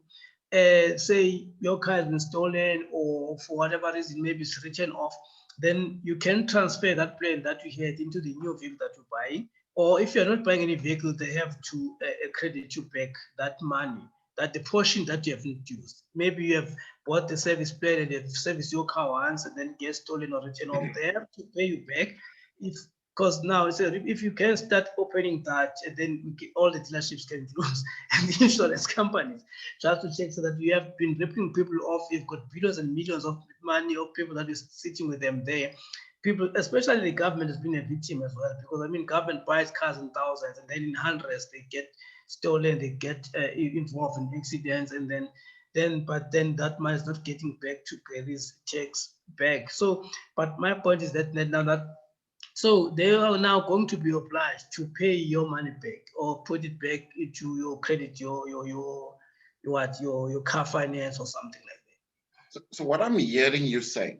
[SPEAKER 3] say your car has been stolen or for whatever reason, maybe it's written off, then you can transfer that plan that you had into the new vehicle that you're buying. Or if you're not buying any vehicle, they have to credit you back that money, that the portion that you haven't used. Maybe you have bought the service plan and they've serviced your car once and then gets stolen or written off. They have to pay you back. Because now, if you can start opening that, and then all the dealerships can close and the insurance companies just to check so that you have been ripping people off. You've got billions and millions of money of people that is sitting with them there. People, especially the government, has been a victim as well, because government buys cars in thousands and then in hundreds they get stolen, they get involved in accidents, and but then that money is not getting back to pay these checks back. So, but my point is that now that so they are now going to be obliged to pay your money back or put it back into your credit, your car finance or something like that.
[SPEAKER 4] So what I'm hearing you saying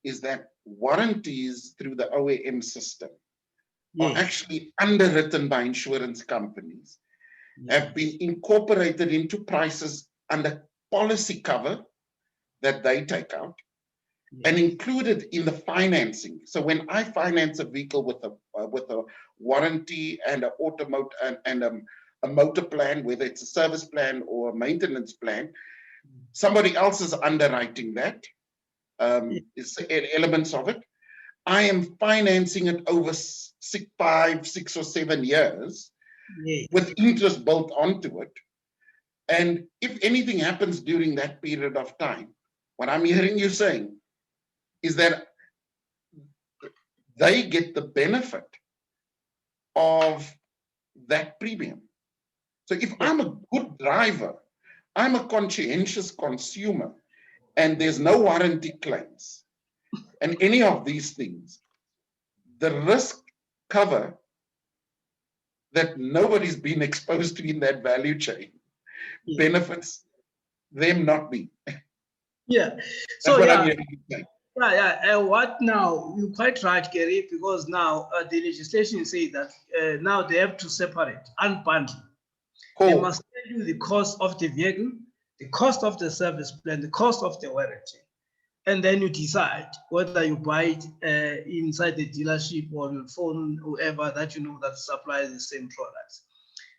[SPEAKER 4] is that warranties through the OEM system are actually underwritten by insurance companies, have been incorporated into prices under policy cover that they take out, and included in the financing. So when I finance a vehicle with a warranty and an automotive and a motor plan, whether it's a service plan or a maintenance plan, somebody else is underwriting that. It's elements of it. I am financing it over 5, 6 or 7 years with interest built onto it. And if anything happens during that period of time, what I'm hearing you saying is that they get the benefit of that premium. So if I'm a good driver, I'm a conscientious consumer, and there's no warranty claims and any of these things, the risk cover that nobody's been exposed to in that value chain benefits them, not me.
[SPEAKER 3] Yeah.
[SPEAKER 4] That's
[SPEAKER 3] So
[SPEAKER 4] what I'm
[SPEAKER 3] yeah,
[SPEAKER 4] hearing you say.
[SPEAKER 3] what now? You're quite right, Gary, because now the legislation says that now they have to separate, unbundle. They
[SPEAKER 4] Cool.
[SPEAKER 3] must tell you the cost of the vehicle, the cost of the service plan, the cost of the warranty. And then you decide whether you buy it inside the dealership or you phone whoever that you know that supplies the same products.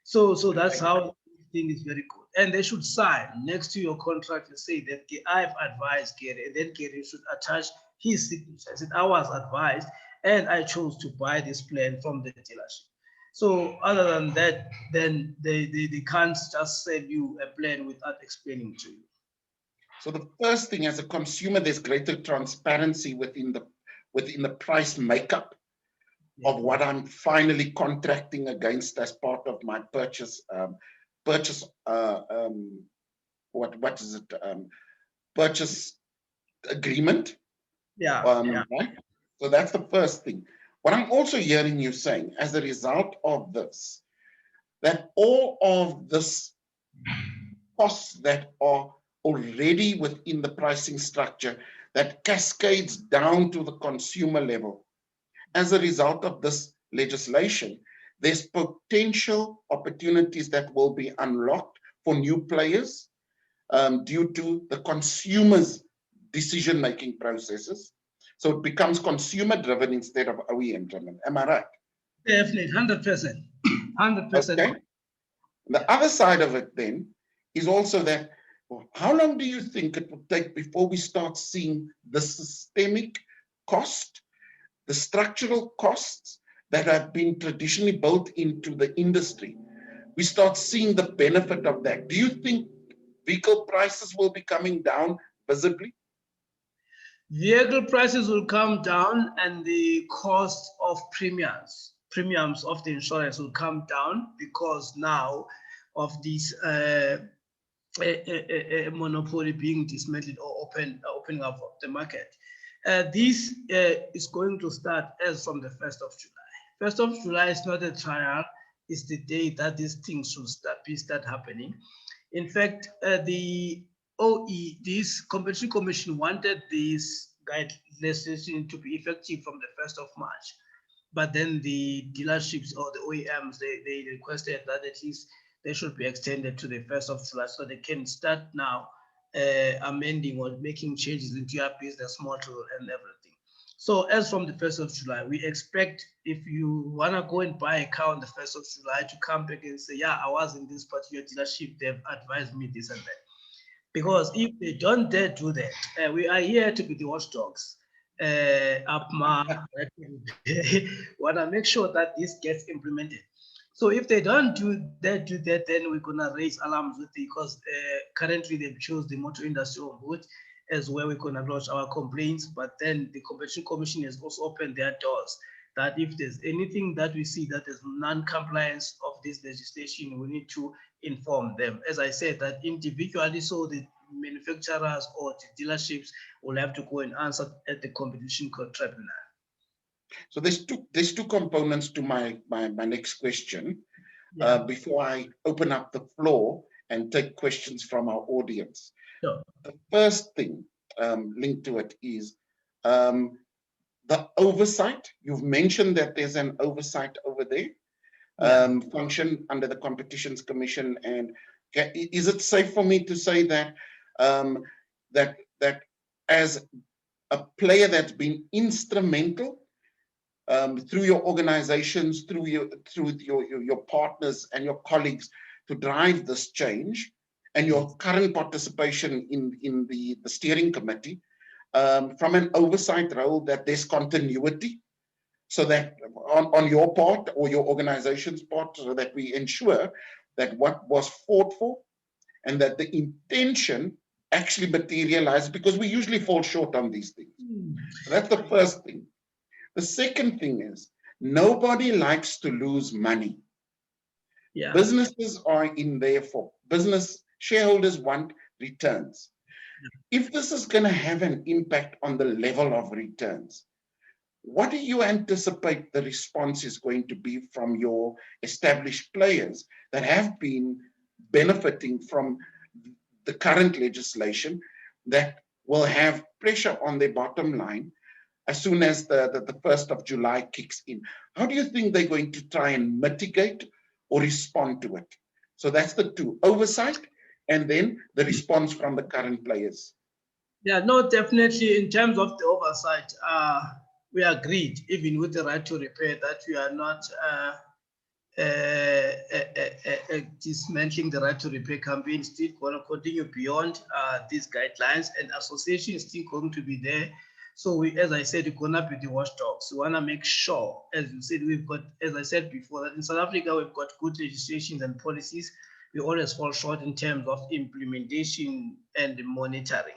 [SPEAKER 3] So that's how the thing is very good. And they should sign next to your contract and say that I've advised Gary, and then Gary should attach his signature. I said, I was advised and I chose to buy this plan from the dealership. So other than that, then they can't just sell you a plan without explaining to you.
[SPEAKER 4] So the first thing, as a consumer, there's greater transparency within the price makeup of what I'm finally contracting against as part of my purchase what is it, purchase agreement. Right? So that's the first thing. What I'm also hearing you saying, as a result of this, that all of this costs that are already within the pricing structure that cascades down to the consumer level. As a result of this legislation, there's potential opportunities that will be unlocked for new players due to the consumer's decision-making processes. So it becomes consumer-driven instead of OEM-driven. Am I right?
[SPEAKER 3] Definitely, 100%. 100%.
[SPEAKER 4] Okay. The other side of it then is also that, how long do you think it will take before we start seeing the systemic cost, the structural costs that have been traditionally built into the industry? We start seeing the benefit of that. Do you think vehicle prices will be coming down visibly?
[SPEAKER 3] Vehicle prices will come down and the cost of premiums of the insurance will come down because now of this monopoly being dismantled or opening up of the market. This is going to start as from the 1st of July. 1st of July is not a trial, it's the day that these things should start happening. In fact, the this Competition Commission wanted this guide legislation to be effective from the 1st of March. But then the dealerships or the OEMs, they requested that at least they should be extended to the 1st of July so they can start now amending or making changes into your business model and everything. So as from the 1st of July, we expect if you want to go and buy a car on the 1st of July to come back and say, yeah, I was in this particular dealership, they've advised me this and that. Because if they don't dare do that, we are here to be the watchdogs. APMA, want to make sure that this gets implemented. So if they don't do that, then we're gonna raise alarms with it because currently they've chosen the motor industry on board as where we're gonna lodge our complaints. But then the Competition Commission has also opened their doors that if there's anything that we see that is non-compliance of this legislation, we need to inform them. As I said, that individually, so the manufacturers or the dealerships will have to go and answer at the competition tribunal.
[SPEAKER 4] So there's two components to my next question. Before I open up the floor and take questions from our audience.
[SPEAKER 3] Sure.
[SPEAKER 4] The first thing linked to it is the oversight. You've mentioned that there's an oversight over there, function under the Competitions Commission. And is it safe for me to say that that as a player that's been instrumental through your organizations, through your partners and your colleagues to drive this change, and your current participation in the steering committee, from an oversight role, that there's continuity, so that on your part or your organization's part, so that we ensure that what was fought for and that the intention actually materializes, because we usually fall short on these things. So that's the first thing. The second thing is nobody likes to lose money.
[SPEAKER 3] Yeah.
[SPEAKER 4] Businesses are in there for business. Shareholders want returns. If this is going to have an impact on the level of returns, what do you anticipate the response is going to be from your established players that have been benefiting from the current legislation that will have pressure on their bottom line as soon as the 1st of July kicks in? How do you think they're going to try and mitigate or respond to it? So that's the two: oversight and then the response from the current players.
[SPEAKER 3] Yeah, no, definitely in terms of the oversight, we agreed, even with the right to repair, that we are not dismantling the right to repair campaign. Still going to continue beyond these guidelines, and association is still going to be there. So we, as I said, we're going to be the watchdogs. We want to make sure, as you said, we've got, as I said before, that in South Africa, we've got good legislations and policies. We always fall short in terms of implementation and monitoring.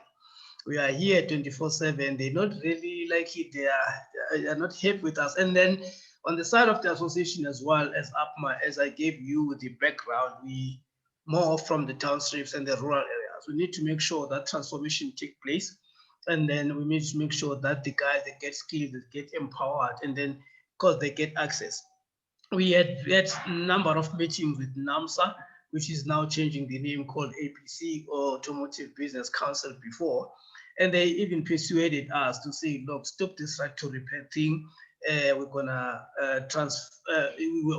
[SPEAKER 3] We are here 24/7. They're not really like it. They are not happy with us. And then on the side of the association as well as APMA, as I gave you the background, we more from the townships and the rural areas. We need to make sure that transformation takes place. And then we need to make sure that the guys that get skilled, that get empowered, and then because they get access. We had a number of meetings with NAMSA, which is now changing the name, called APC, or Automotive Business Council before. And they even persuaded us to say, look, stop this right to repair thing. We're gonna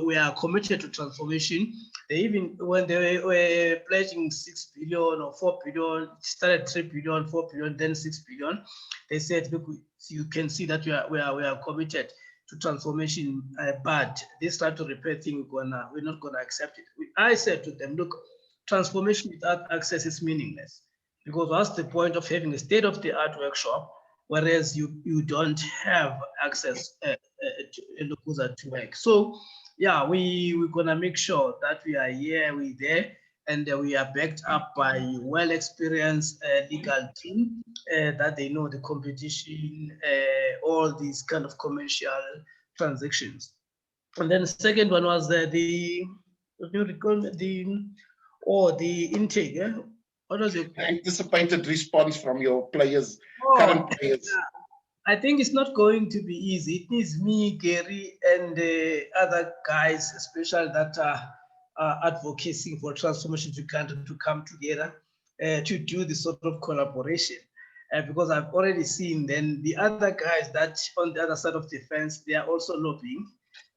[SPEAKER 3] we are committed to transformation. They even, when they were pledging 6 billion or 4 billion, started 3 billion, 4 billion, then 6 billion. They said, look, you can see that we are committed to transformation, but this right to repair thing, we're not gonna accept it. I said to them, look, transformation without access is meaningless, because what's the point of having a state-of-the-art workshop whereas you don't have access to work? So yeah, we're gonna make sure that we are here, we're there, and we are backed up by well-experienced legal team that they know the competition, all these kind of commercial transactions. And then the second one was the what do you recall, the intake. Yeah? What was it?
[SPEAKER 4] Anticipated response from your players,
[SPEAKER 3] Oh,
[SPEAKER 4] current players.
[SPEAKER 3] I think it's not going to be easy. It needs me, Gary, and other guys, especially that are advocating for transformation to country, to come together to do this sort of collaboration. Because I've already seen then the other guys that on the other side of the fence, they are also lobbying.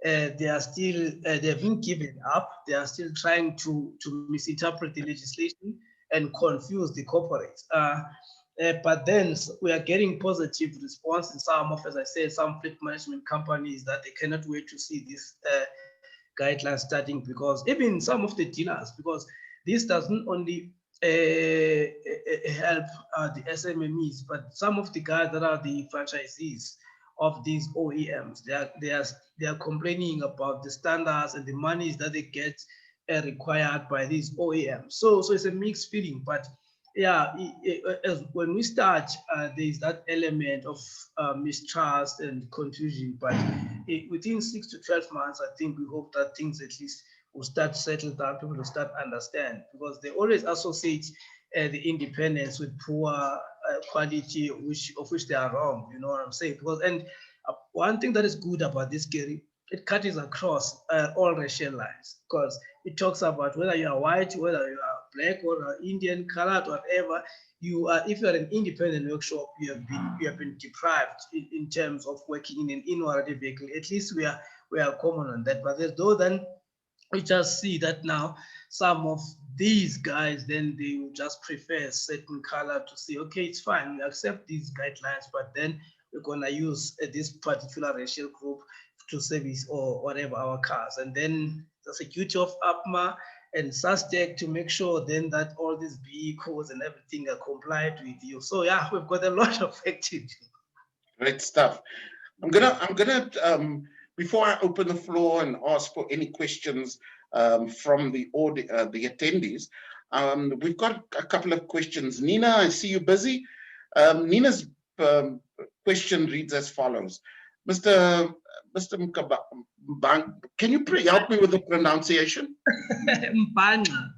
[SPEAKER 3] They are still, they haven't given up. They are still trying to misinterpret the legislation and confuse the corporates. But then we are getting positive response in some of, as I said, some fleet management companies, that they cannot wait to see this guidelines starting, because even some of the dealers, because this doesn't only help the SMMEs, but some of the guys that are the franchisees of these OEMs, they are complaining about the standards and the monies that they get required by these OEMs. So it's a mixed feeling, but yeah, when we start, there's that element of mistrust and confusion, but within 6 to 12 months, I think we hope that things at least will start settle down, people will start understand, because they always associate the independence with poor quality, of which they are wrong, you know what I'm saying? Because, and one thing that is good about this, Gary, it cuts across all racial lines, because it talks about whether you are white, whether you are black or Indian, colored, whatever you are. If you are an independent workshop, you have been deprived in terms of working in an in-warranty vehicle. At least we are common on that. But there's though then we just see that now some of these guys, then they will just prefer a certain color to say, okay, it's fine, we accept these guidelines, but then we're gonna use this particular racial group to service or whatever our cars. And then the security of APMA and SASTEC to make sure then that all these vehicles and everything are compliant with you. So yeah, we've got a lot of activity.
[SPEAKER 4] Great stuff. I'm gonna before I open the floor and ask for any questions from the attendees, we've got a couple of questions. Nina, I see you busy. Nina's question reads as follows: Mr. Mr. Can you help me with the pronunciation?
[SPEAKER 3] Mbanga.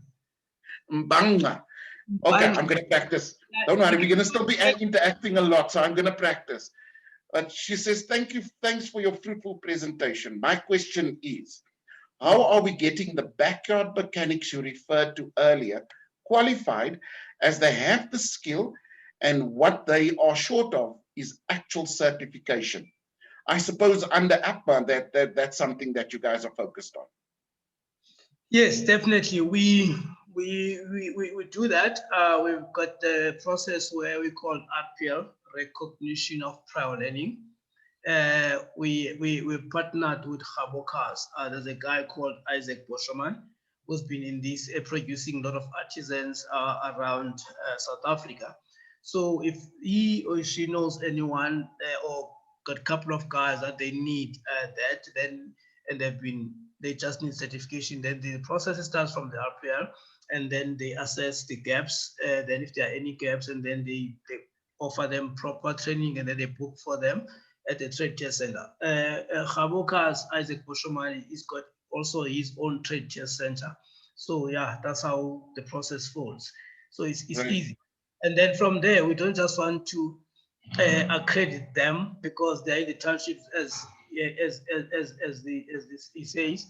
[SPEAKER 4] Mbanga. Okay, I'm going to practice. Don't worry, we're going to still be interacting a lot, so I'm going to practice. But she says, thanks for your fruitful presentation. My question is, how are we getting the backyard mechanics you referred to earlier qualified, as they have the skill, and what they are short of is actual certification? I suppose under APMA, that's something that you guys are focused on.
[SPEAKER 3] Yes, definitely. We do that. We've got the process where we call RPL, recognition of prior learning. We partnered with Cars. There's a guy called Isaac Bosherman who's been in this producing a lot of artisans around South Africa. So if he or she knows anyone or got a couple of guys that they need that, then and they just need certification, then the process starts from the RPL, and then they assess the gaps. Then if there are any gaps, and then they offer them proper training, and then they book for them at the trade test center. Cars, Isaac Boshomani, he's got also his own trade test center. So yeah, that's how the process falls. So it's right. Easy. And then from there, we don't just want to accredit them because they're in the townships as he says,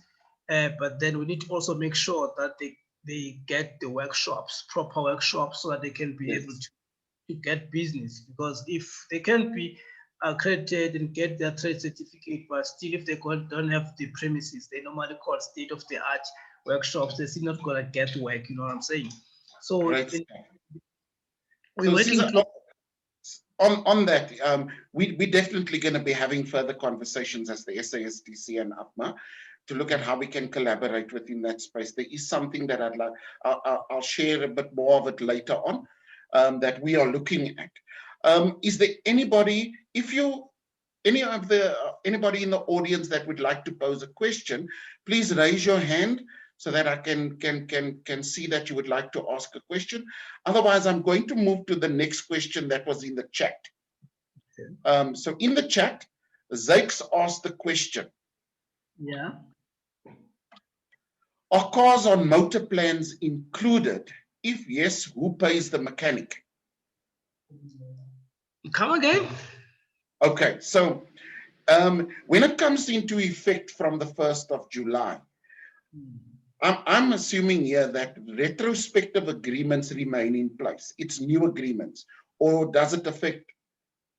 [SPEAKER 3] but then we need to also make sure that they get the workshops, proper workshops, so that they can be able to get business. Because if they can't be accredited and get their trade certificate, but still if they don't have the premises, they normally call state-of-the-art workshops, they're still not gonna get work, you know what I'm saying? So right. We're working
[SPEAKER 4] on that, we're definitely going to be having further conversations as the SASDC and APMA to look at how we can collaborate within that space. There is something that I'll share a bit more of it later on that we are looking at. Is there anybody, anybody in the audience that would like to pose a question, please raise your hand so that I can see that you would like to ask a question. Otherwise, I'm going to move to the next question that was in the chat. Okay. So in the chat, Zakes asked the question.
[SPEAKER 3] Yeah.
[SPEAKER 4] Are cars on motor plans included? If yes, who pays the mechanic?
[SPEAKER 3] Come again?
[SPEAKER 4] Okay, so when it comes into effect from the 1st of July, I'm assuming here that retrospective agreements remain in place. It's new agreements, or does it affect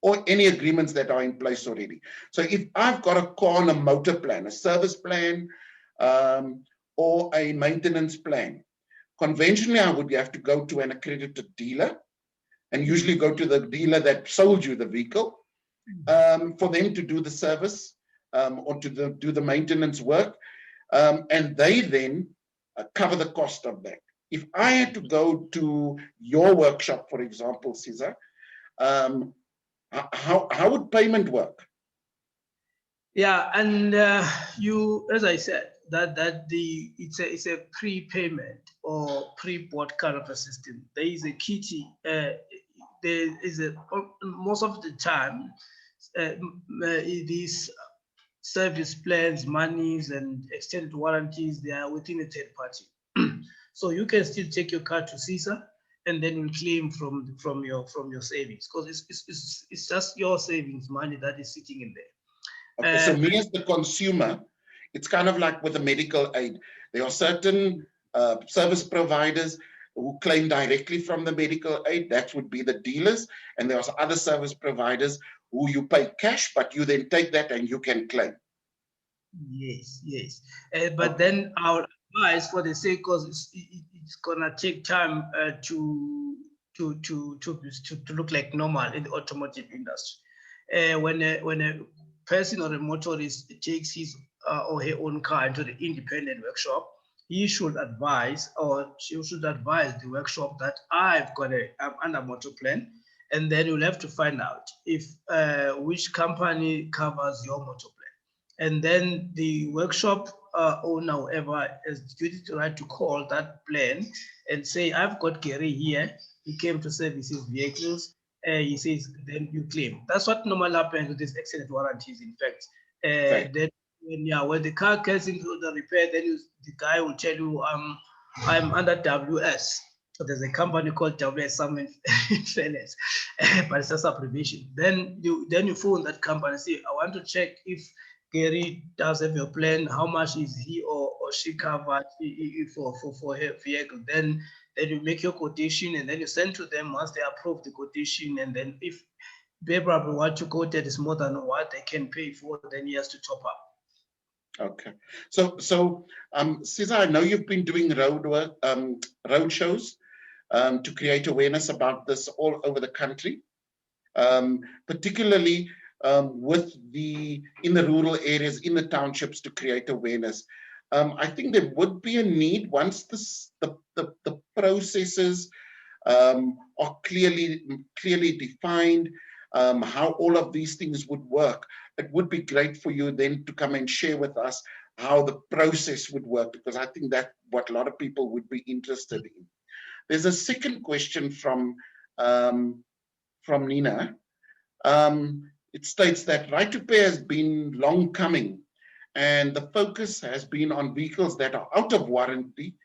[SPEAKER 4] or any agreements that are in place already? So if I've got a car on a motor plan, a service plan, or a maintenance plan, conventionally I would have to go to an accredited dealer and usually go to the dealer that sold you the vehicle for them to do the service or to do the maintenance work. And they then cover the cost of that. If I had to go to your workshop, for example, Cesar, how would payment work?
[SPEAKER 3] Yeah, and you, as I said, it's a prepayment or pre-bought kind of a system. There is a kitty. Most of the time, these service plans, monies, and extended warranties, they are within a third party. So you can still take your car to CISA and then you claim from your savings, because it's just your savings money that is sitting in there.
[SPEAKER 4] Okay, so me as the consumer, it's kind of like with the medical aid. There are certain service providers who claim directly from the medical aid. That would be the dealers. And there are other service providers who you pay cash, but you then take that and you can claim.
[SPEAKER 3] Yes, yes. But then our advice, for the sake, because it's gonna take time to look like normal in the automotive industry. When a person or a motorist takes his or her own car into the independent workshop, he should advise, or she should advise the workshop that I'm under motor plan, and then you'll have to find out if which company covers your motor plan, and then the workshop owner, whoever, has duty to right to call that plan and say, I've got Gary here. He came to service his vehicles, he says, then you claim. That's what normally happens with these accident warranties, in fact.
[SPEAKER 4] Right.
[SPEAKER 3] Then when the car gets into the repair, then the guy will tell you, I'm under WS. So there's a company called WS, some in fairness, but it's just abbreviation. Then you phone that company and say, I want to check if Gary does have a plan, how much is he or she covered for her vehicle. Then you make your quotation and then you send to them once they approve the quotation. And then if probably what you quoted is more than what they can pay for, then he has to top up.
[SPEAKER 4] Okay. So Cesar, I know you've been doing road shows to create awareness about this all over the country, particularly in the rural areas, in the townships, to create awareness. I think there would be a need once the processes are clearly defined, how all of these things would work. It would be great for you then to come and share with us how the process would work, because I think that's what a lot of people would be interested in. There's a second question from Nina. It states that right to pay has been long coming, and the focus has been on vehicles that are out of warranty,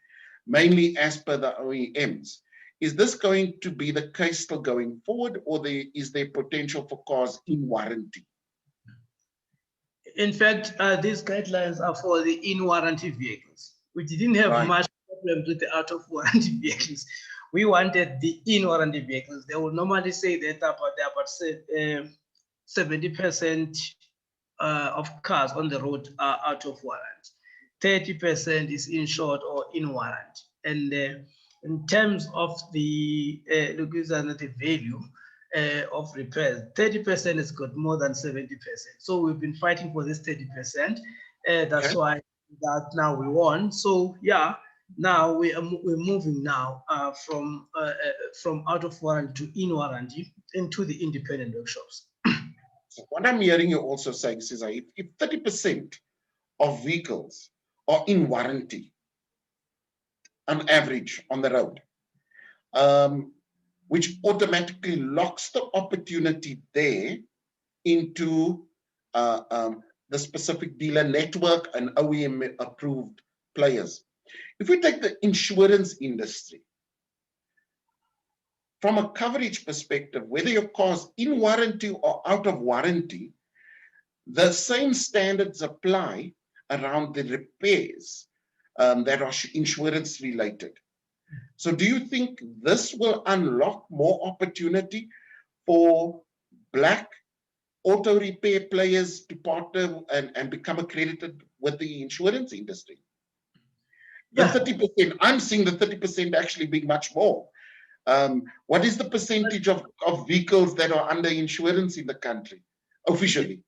[SPEAKER 4] mainly as per the OEMs. Is this going to be the case still going forward, or is there potential for cars in warranty?
[SPEAKER 3] In fact, these guidelines are for the in-warranty vehicles. We didn't have much problem with the out-of-warranty vehicles. We wanted the in-warranty vehicles. They would normally say that about 70% of cars on the road are out of warranty. 30% is insured or in warranty. And in terms of the value of repairs, 30% has got more than 70%. So we've been fighting for this 30%. That's why that now we won. So yeah, now we're moving now from out of warranty to in warranty into the independent workshops.
[SPEAKER 4] So what I'm hearing you also saying, Cesar, if 30% of vehicles are in warranty on average on the road, which automatically locks the opportunity there into the specific dealer network and OEM approved players. If we take the insurance industry, from a coverage perspective, whether your car's in warranty or out of warranty, the same standards apply around the repairs that are insurance related. So do you think this will unlock more opportunity for black auto repair players to partner and become accredited with the insurance industry? The 30%, I'm seeing the 30% actually being much more. What is the percentage of vehicles that are under insurance in the country officially?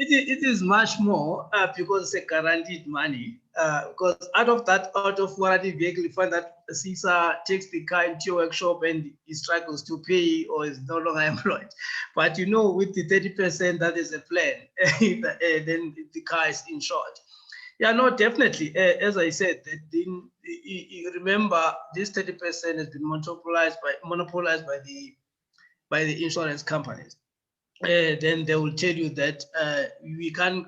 [SPEAKER 3] It is much more because it's a guaranteed money. Because out of warranty vehicle, you find that Cesar takes the car into your workshop and he struggles to pay or is no longer employed. But with the 30%, that is a plan. Then the car is insured. Yeah, no, definitely. As I said, you remember this 30% has been monopolized by the insurance companies. Then they will tell you that we can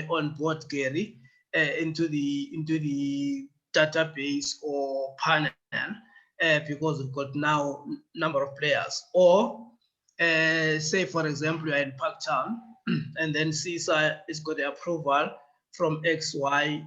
[SPEAKER 3] onboard Gary into the database or panel because we've got now number of players. Or say, for example, you're in Parktown and then CISA has got the approval from XY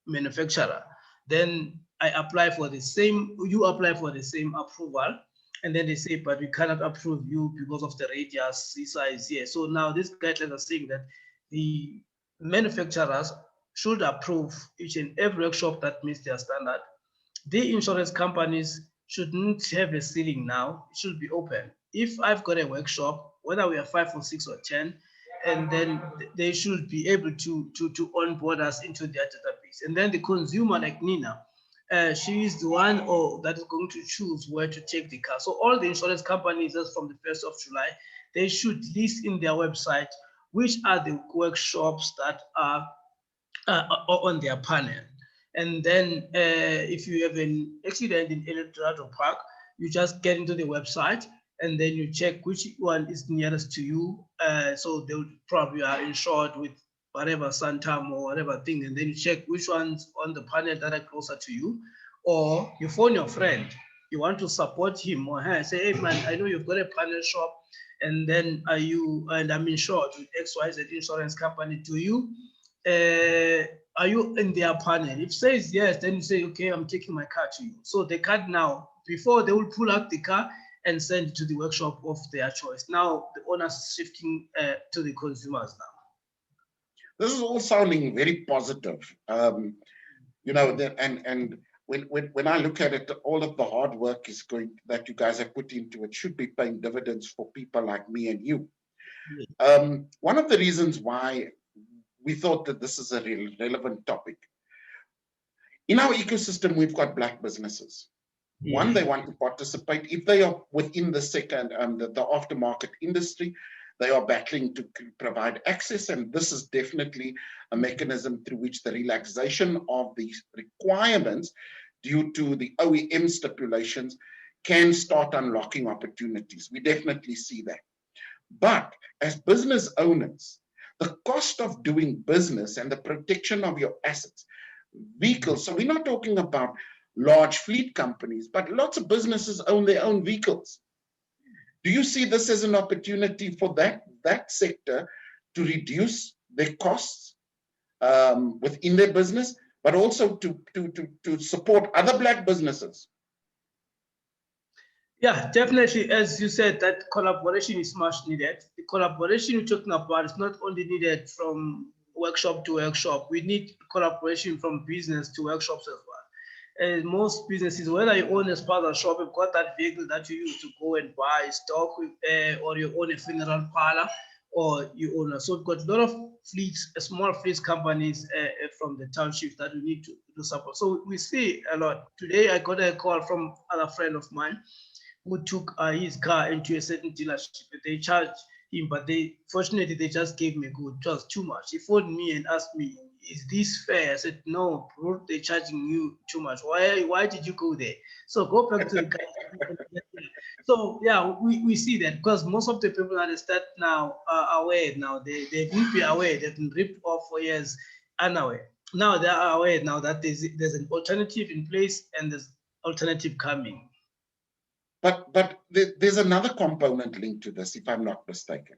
[SPEAKER 3] manufacturer. Then I apply for the same, you apply for the same approval. And then they say, but we cannot approve you because of the radius, CISA is here. So now these guidelines are saying that the manufacturers should approve each and every workshop that meets their standard. The insurance companies shouldn't have a ceiling now. It should be open. If I've got a workshop, whether we are 5 or 6 or 10, and then they should be able to onboard us into their database. And then the consumer, like Nina, she is the one that is going to choose where to take the car. So all the insurance companies, as from the 1st of July, they should list in their website which are the workshops that are on their panel. And then if you have an accident in El Dorado Park, You just get into the website and then you check which one is nearest to you. So they would probably are insured with whatever Santam or whatever thing, and then you check which ones on the panel that are closer to you, or you phone your friend. You want to support him or her. Say, hey man, I know you've got a panel shop, and then I'm insured with XYZ insurance company. Are you in their panel? If says yes, then you say, okay, I'm taking my car to you. So the car now, before they will pull out the car and send it to the workshop of their choice. Now the owner's shifting to the consumers now.
[SPEAKER 4] This is all sounding very positive. You know, and when I look at it, all of the hard work that you guys have put into it should be paying dividends for people like me and you. One of the reasons why we thought that this is a relevant topic. In our ecosystem, we've got Black businesses. One, they want to participate. If they are within the second, the aftermarket industry, they are battling to provide access, and this is definitely a mechanism through which the relaxation of these requirements due to the OEM stipulations can start unlocking opportunities. We definitely see that. But as business owners, the cost of doing business and the protection of your assets, vehicles, so we're not talking about large fleet companies, but lots of businesses own their own vehicles. Do you see this as an opportunity for that sector to reduce their costs within their business, but also to support other Black businesses?
[SPEAKER 3] Yeah, definitely. As you said, that collaboration is much needed. The collaboration you're talking about is not only needed from workshop to workshop. We need collaboration from business to workshops as well. And most businesses, whether you own a sponsor shop, you've got that vehicle that you use to go and buy stock with, or you own a funeral parlor, or you own so we've got a lot of fleets, small fleets companies from the township that we need to support. So we see a lot. Today, I got a call from another friend of mine who took his car into a certain dealership. They charged him, but fortunately they just gave me good. It was too much. He phoned me and asked me, "Is this fair?" I said, "No, bro, they're charging you too much. Why did you go there?" So go back to the car. So yeah, we see that because most of the people that now are aware now. They will be aware. They've been ripped off for years, unaware. Now they are aware now that there's an alternative in place and there's alternative coming.
[SPEAKER 4] But there's another component linked to this, if I'm not mistaken.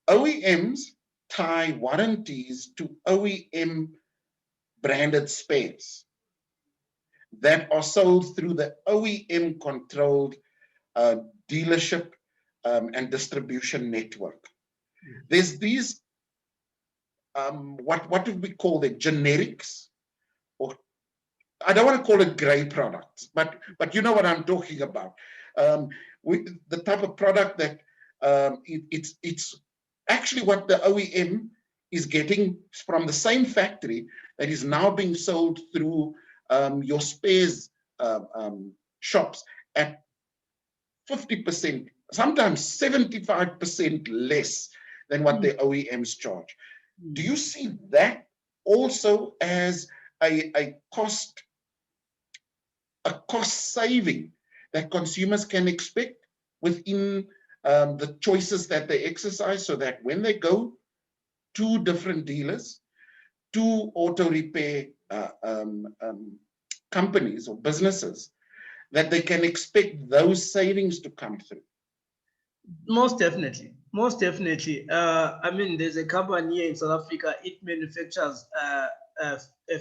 [SPEAKER 4] OEMs tie warranties to OEM branded spares that are sold through the OEM controlled dealership and distribution network. There's these, what do we call them, generics, or I don't want to call it gray products, but you know what I'm talking about. The type of product that it's actually what the OEM is getting from the same factory that is now being sold through your spares shops at 50%, sometimes 75% less than what the OEMs charge. Do you see that also as a cost saving that consumers can expect within the choices that they exercise, so that when they go to different dealers, to auto repair companies or businesses, that they can expect those savings to come through?
[SPEAKER 3] Most definitely. Most definitely. I mean, there's a company here in South Africa, it manufactures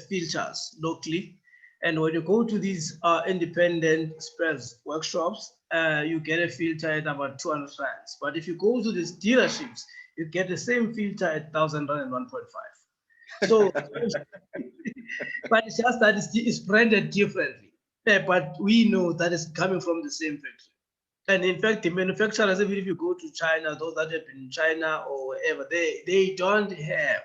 [SPEAKER 3] filters locally. And when you go to these independent spares workshops, you get a filter at about 200 rands. But if you go to these dealerships, you get the same filter at 1,000 rand and 1.5. So, but it's just that it's branded differently. But we know that it's coming from the same factory. And in fact, the manufacturers, even if you go to China, those that have been in China or wherever, they don't have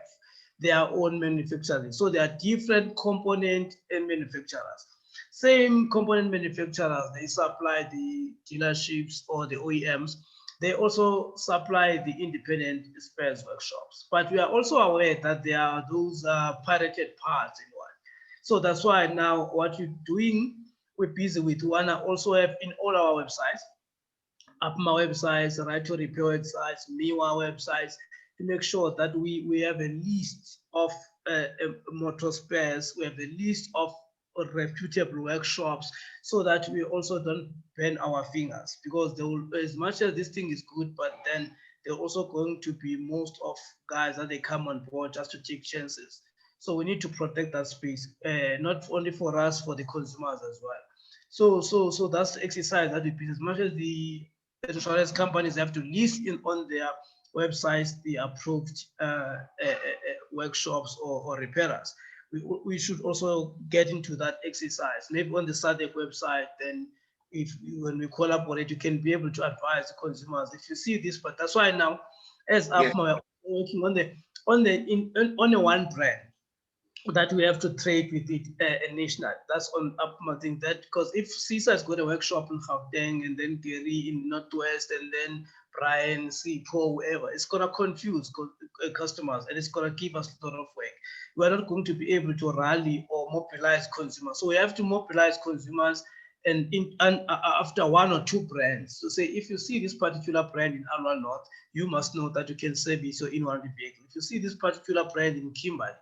[SPEAKER 3] their own manufacturing. So there are different component and manufacturers. Same component manufacturers, they supply the dealerships or the OEMs. They also supply the independent spares workshops. But we are also aware that there are those pirated parts in one. So that's why now what you're doing we're busy with. We wanna also have in all our websites, Apma websites, Right to Repair websites, Miwa websites, to make sure that we have a list of motor spares, we have a list of reputable workshops, so that we also don't burn our fingers, because they will, as much as this thing is good, but then they're also going to be most of guys that they come on board just to take chances. So we need to protect that space, not only for us, for the consumers as well. So that's the exercise that we do. As much as the insurance companies have to list in on their websites the approved workshops or repairers, we should also get into that exercise. Maybe on the SADC website, then if when we collaborate, you can be able to advise the consumers if you see this. But that's why now, as APMA, we're working on the one brand that we have to trade with it national. That's on APMA thing, that because if Caesar's got a workshop in Gauteng, and then Gary in Northwest, and then Brian, Sipho, whoever, it's gonna confuse customers, and it's gonna give us a lot of work. We're not going to be able to rally or mobilize consumers. So we have to mobilize consumers, and after one or two brands. So say, if you see this particular brand in Alwa North, you must know that you can service your in-one vehicle. If you see this particular brand in Kimberley,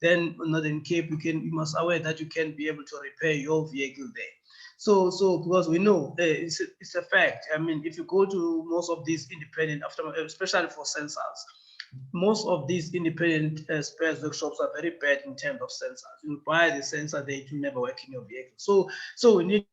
[SPEAKER 3] then Northern Cape, you must aware that you can be able to repair your vehicle there. So because we know it's a fact. I mean, if you go to most of these independent aftermarket, especially for sensors, most of these independent spares workshops are very bad in terms of sensors. You buy the sensor, they will never work in your vehicle. So we need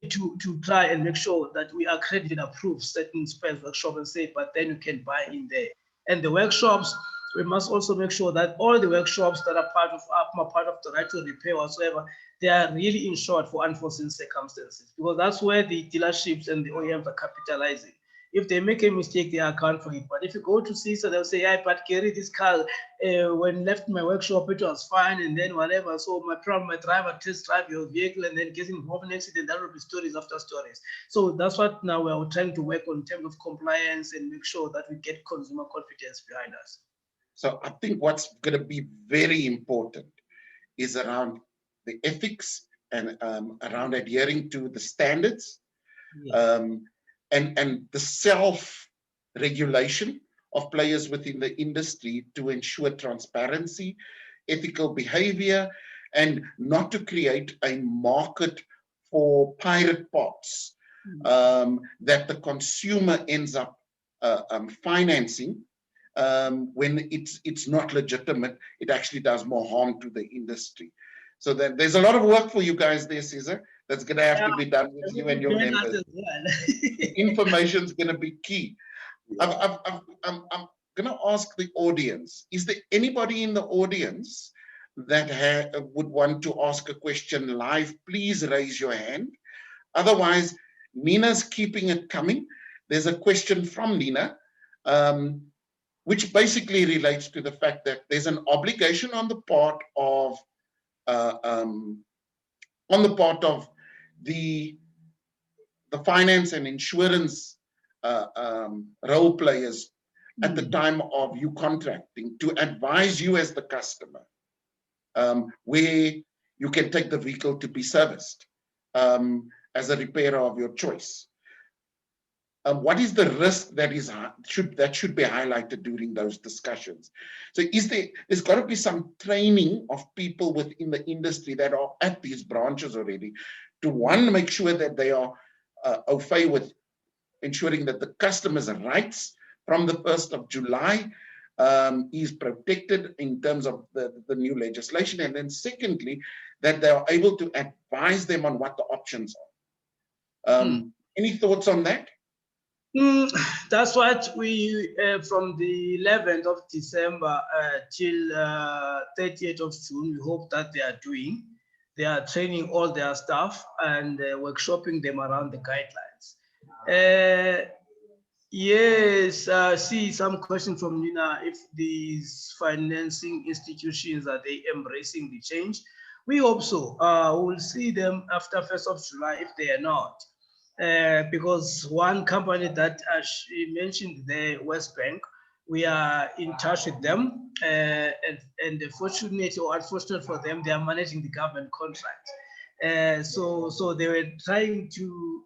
[SPEAKER 3] to try and make sure that we are accredited and approve certain spares workshop and say, but then you can buy in there. And the workshops, we must also make sure that all the workshops that are part of APMA, part of the Right to Repair whatsoever, they are really insured for unforeseen circumstances, because that's where the dealerships and the OEMs are capitalizing. If they make a mistake, they account for it. But if you go to CISA, they'll say, yeah, but Gary, this car, when left my workshop, it was fine, and then whatever. So my driver test drive your vehicle and then gets involved in an accident. That will be stories after stories. So that's what now we're trying to work on in terms of compliance and make sure that we get consumer confidence behind us.
[SPEAKER 4] So I think what's going to be very important is around the ethics and around adhering to the standards, and the self-regulation of players within the industry to ensure transparency, ethical behavior, and not to create a market for pirate parts that the consumer ends up financing. When it's not legitimate, it actually does more harm to the industry. So there's a lot of work for you guys there, Cesar, that's going to have to be done with you and your members. Information is going to be key. I'm going to ask the audience, is there anybody in the audience that would want to ask a question live? Please raise your hand. Otherwise, Nina's keeping it coming. There's a question from Nina, which basically relates to the fact that there's an obligation on the part of the finance and insurance role players at the time of you contracting to advise you as the customer where you can take the vehicle to be serviced as a repairer of your choice. What is the risk that should be highlighted during those discussions? So there's got to be some training of people within the industry that are at these branches already to, one, make sure that they are au fait with ensuring that the customer's rights from the 1st of July is protected in terms of the new legislation. And then secondly, that they are able to advise them on what the options are. Any thoughts on that?
[SPEAKER 3] That's what we, from the 11th of December till 30th of June, we hope that they are doing. They are training all their staff and workshopping them around the guidelines. Yes, see some question from Nina, if these financing institutions, are they embracing the change? We hope so. We'll see them after 1st of July if they are not. Because one company that she mentioned, the West Bank, we are in touch with them, and fortunate or unfortunate for them, they are managing the government contract. So they were trying to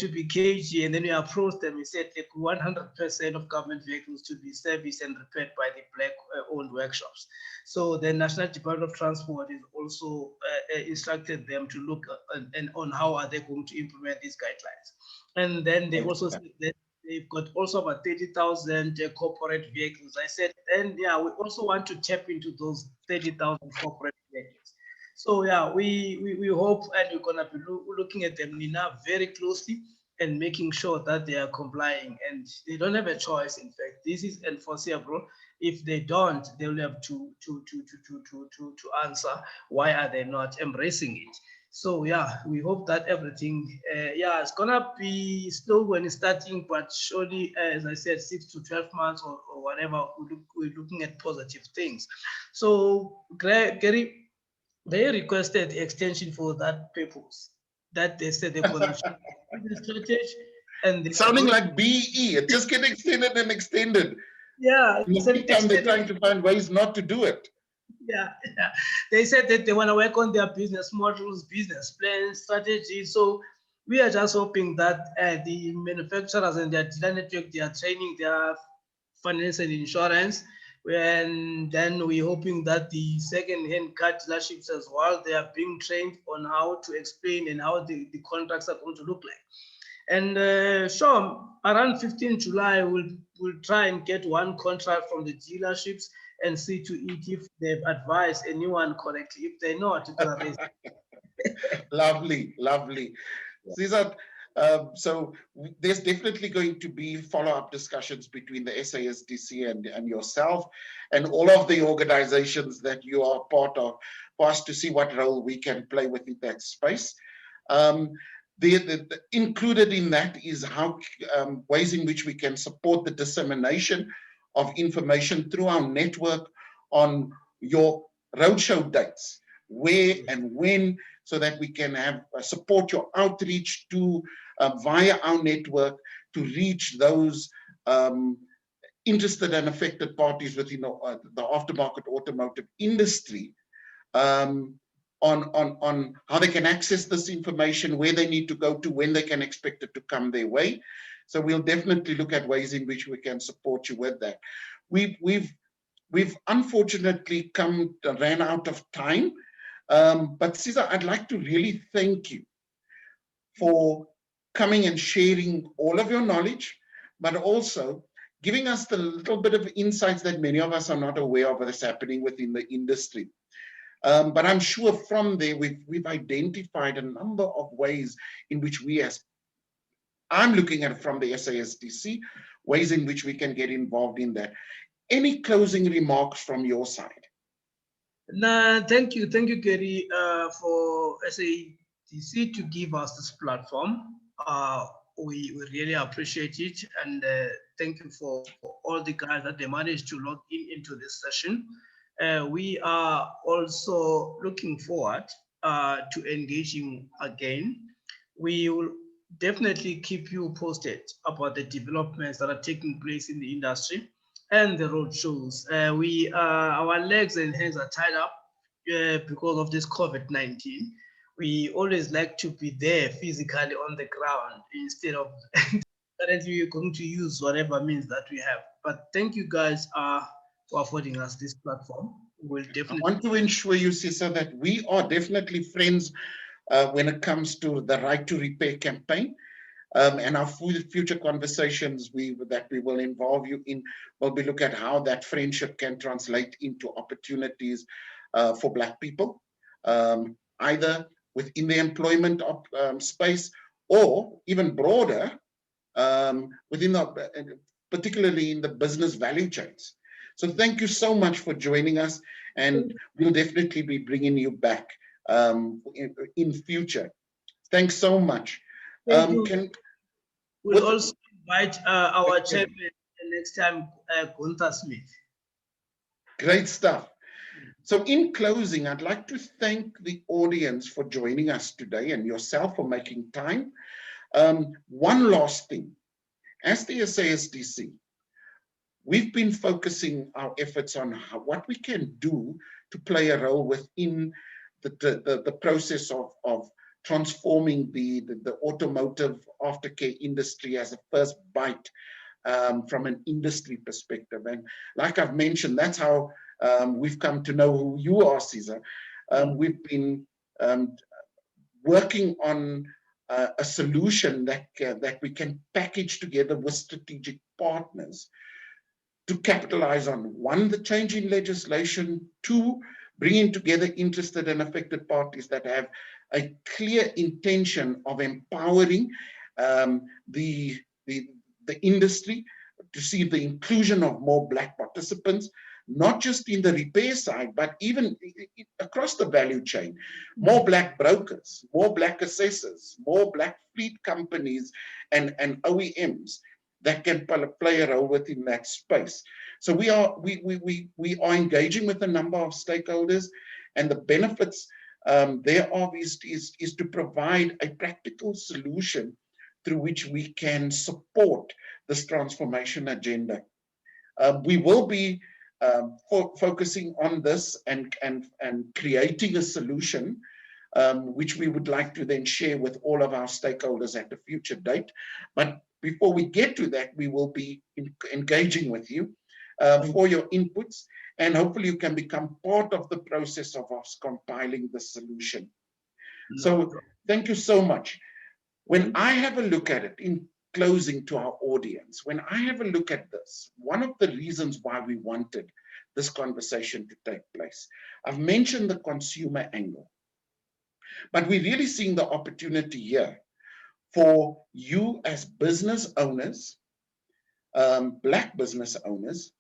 [SPEAKER 3] be cagey, and then we approached them. We said like 100% of government vehicles to be serviced and repaired by the black-owned workshops. So the National Department of Transport is also instructed them to look on how are they going to implement these guidelines. And then they also said that they've got also about 30,000 corporate vehicles. I said, then yeah, we also want to tap into those 30,000 corporate vehicles. So yeah, we hope, and we're gonna be looking at them now very closely and making sure that they are complying, and they don't have a choice. In fact, this is enforceable. If they don't, they will have to answer why are they not embracing it. So yeah, we hope that everything, yeah, it's gonna be slow when it's starting, but surely, as I said, 6 to 12 months or whatever, we're looking at positive things. So Gary, they requested extension for that purpose. That they said they're gonna the strategy, and they are
[SPEAKER 4] Sounding
[SPEAKER 3] going,
[SPEAKER 4] like BE, it just gets extended and extended.
[SPEAKER 3] yeah,
[SPEAKER 4] In the meantime, they're trying to find ways not to do it.
[SPEAKER 3] yeah, yeah. They said that they want to work on their business models, business plans, strategy. So we are just hoping that the manufacturers and their dealer network, they are training their finance and insurance. And then we're hoping that the second-hand car dealerships as well, they are being trained on how to explain and how the contracts are going to look like. And sure, around 15 July, we'll try and get one contract from the dealerships and see to it if they've advised anyone correctly. If they're not, it's gonna raise.
[SPEAKER 4] Lovely, lovely. Cesar, so there's definitely going to be follow-up discussions between the SASDC and yourself and all of the organizations that you are part of for us to see what role we can play within that space. Included in that is how ways in which we can support the dissemination of information through our network on your roadshow dates, where and when, so that we can have support your outreach to via our network to reach those interested and affected parties within the aftermarket automotive industry, on how they can access this information, where they need to go to, when they can expect it to come their way. So we'll definitely look at ways in which we can support you with that. We've unfortunately ran out of time, but Cesar, I'd like to really thank you for coming and sharing all of your knowledge, but also giving us the little bit of insights that many of us are not aware of that's happening within the industry. But I'm sure from there, we've identified a number of ways in which I'm looking at it from the SASDC, ways in which we can get involved in that. Any closing remarks from your side?
[SPEAKER 3] Nah, thank you, Gary, for SADC to give us this platform. We really appreciate it, and thank you for all the guys that they managed to log into this session. We are also looking forward to engaging again. We will definitely keep you posted about the developments that are taking place in the industry and the road shows. Our legs and hands are tied up because of this COVID-19. We always like to be there physically on the ground instead of currently we're going to use whatever means that we have. But thank you guys for affording us this platform. We'll definitely.
[SPEAKER 4] I want to ensure you, Cesar, that we are definitely friends when it comes to the Right to Repair campaign. And our future conversations that we will involve you in will be look at how that friendship can translate into opportunities for Black people, either within the employment space or even broader within particularly in the business value chains. So thank you so much for joining us, and we'll definitely be bringing you back in future. Thanks so much.
[SPEAKER 3] Thank you. We'll also invite our chairman next time, Gunther Smith.
[SPEAKER 4] Great stuff. So in closing, I'd like to thank the audience for joining us today and yourself for making time. One last thing, as the SASDC, we've been focusing our efforts on what we can do to play a role within the process of transforming the automotive aftercare industry as a first bite from an industry perspective. And like I've mentioned, that's how we've come to know who you are, Caesar. We've been working on a solution that we can package together with strategic partners to capitalize on, one, the change in legislation, two, bringing together interested and affected parties that have a clear intention of empowering the industry to see the inclusion of more Black participants, not just in the repair side, but even across the value chain. More Black brokers, more Black assessors, more Black fleet companies and OEMs that can play a role within that space. So we are engaging with a number of stakeholders, and the benefits thereof is to provide a practical solution through which we can support this transformation agenda. We will be focusing on this and creating a solution which we would like to then share with all of our stakeholders at a future date. But before we get to that, we will be engaging with you for your inputs, and hopefully you can become part of the process of us compiling the solution. So thank you so much. When I have a look at it, in closing to our audience, when I have a look at this, one of the reasons why we wanted this conversation to take place, I've mentioned the consumer angle, but we're really seeing the opportunity here for you as business owners, Black business owners,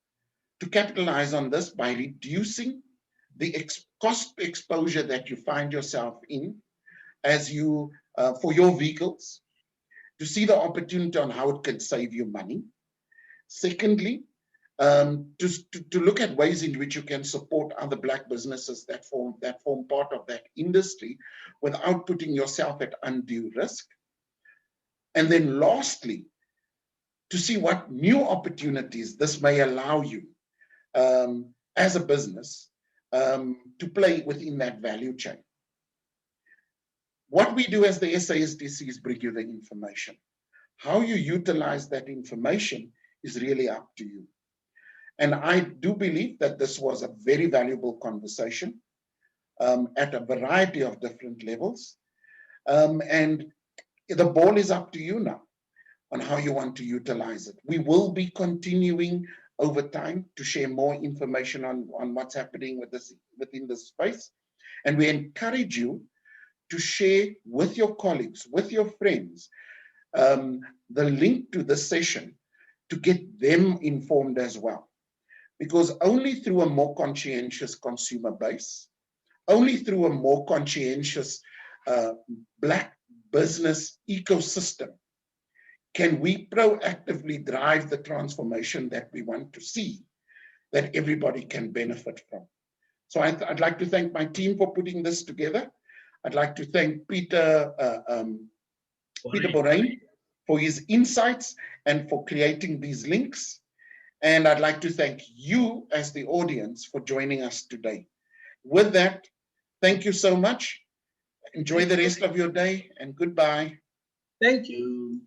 [SPEAKER 4] to capitalize on this by reducing the cost exposure that you find yourself in as you for your vehicles, to see the opportunity on how it can save you money. Secondly, to look at ways in which you can support other Black businesses that form part of that industry without putting yourself at undue risk. And then lastly, to see what new opportunities this may allow you as a business to play within that value chain. What we do as the SASDC is bring you the information. How you utilize that information is really up to you. And I do believe that this was a very valuable conversation at a variety of different levels. And the ball is up to you now on how you want to utilize it. We will be continuing over time to share more information on what's happening within this space. And we encourage you to share with your colleagues, with your friends, the link to the session to get them informed as well. Because only through a more conscientious consumer base, only through a more conscientious Black business ecosystem can we proactively drive the transformation that we want to see, that everybody can benefit from. So I'd like to thank my team for putting this together. I'd like to thank Peter Borain for his insights and for creating these links. And I'd like to thank you as the audience for joining us today. With that, thank you so much. Enjoy the rest of your day and goodbye.
[SPEAKER 3] Thank you.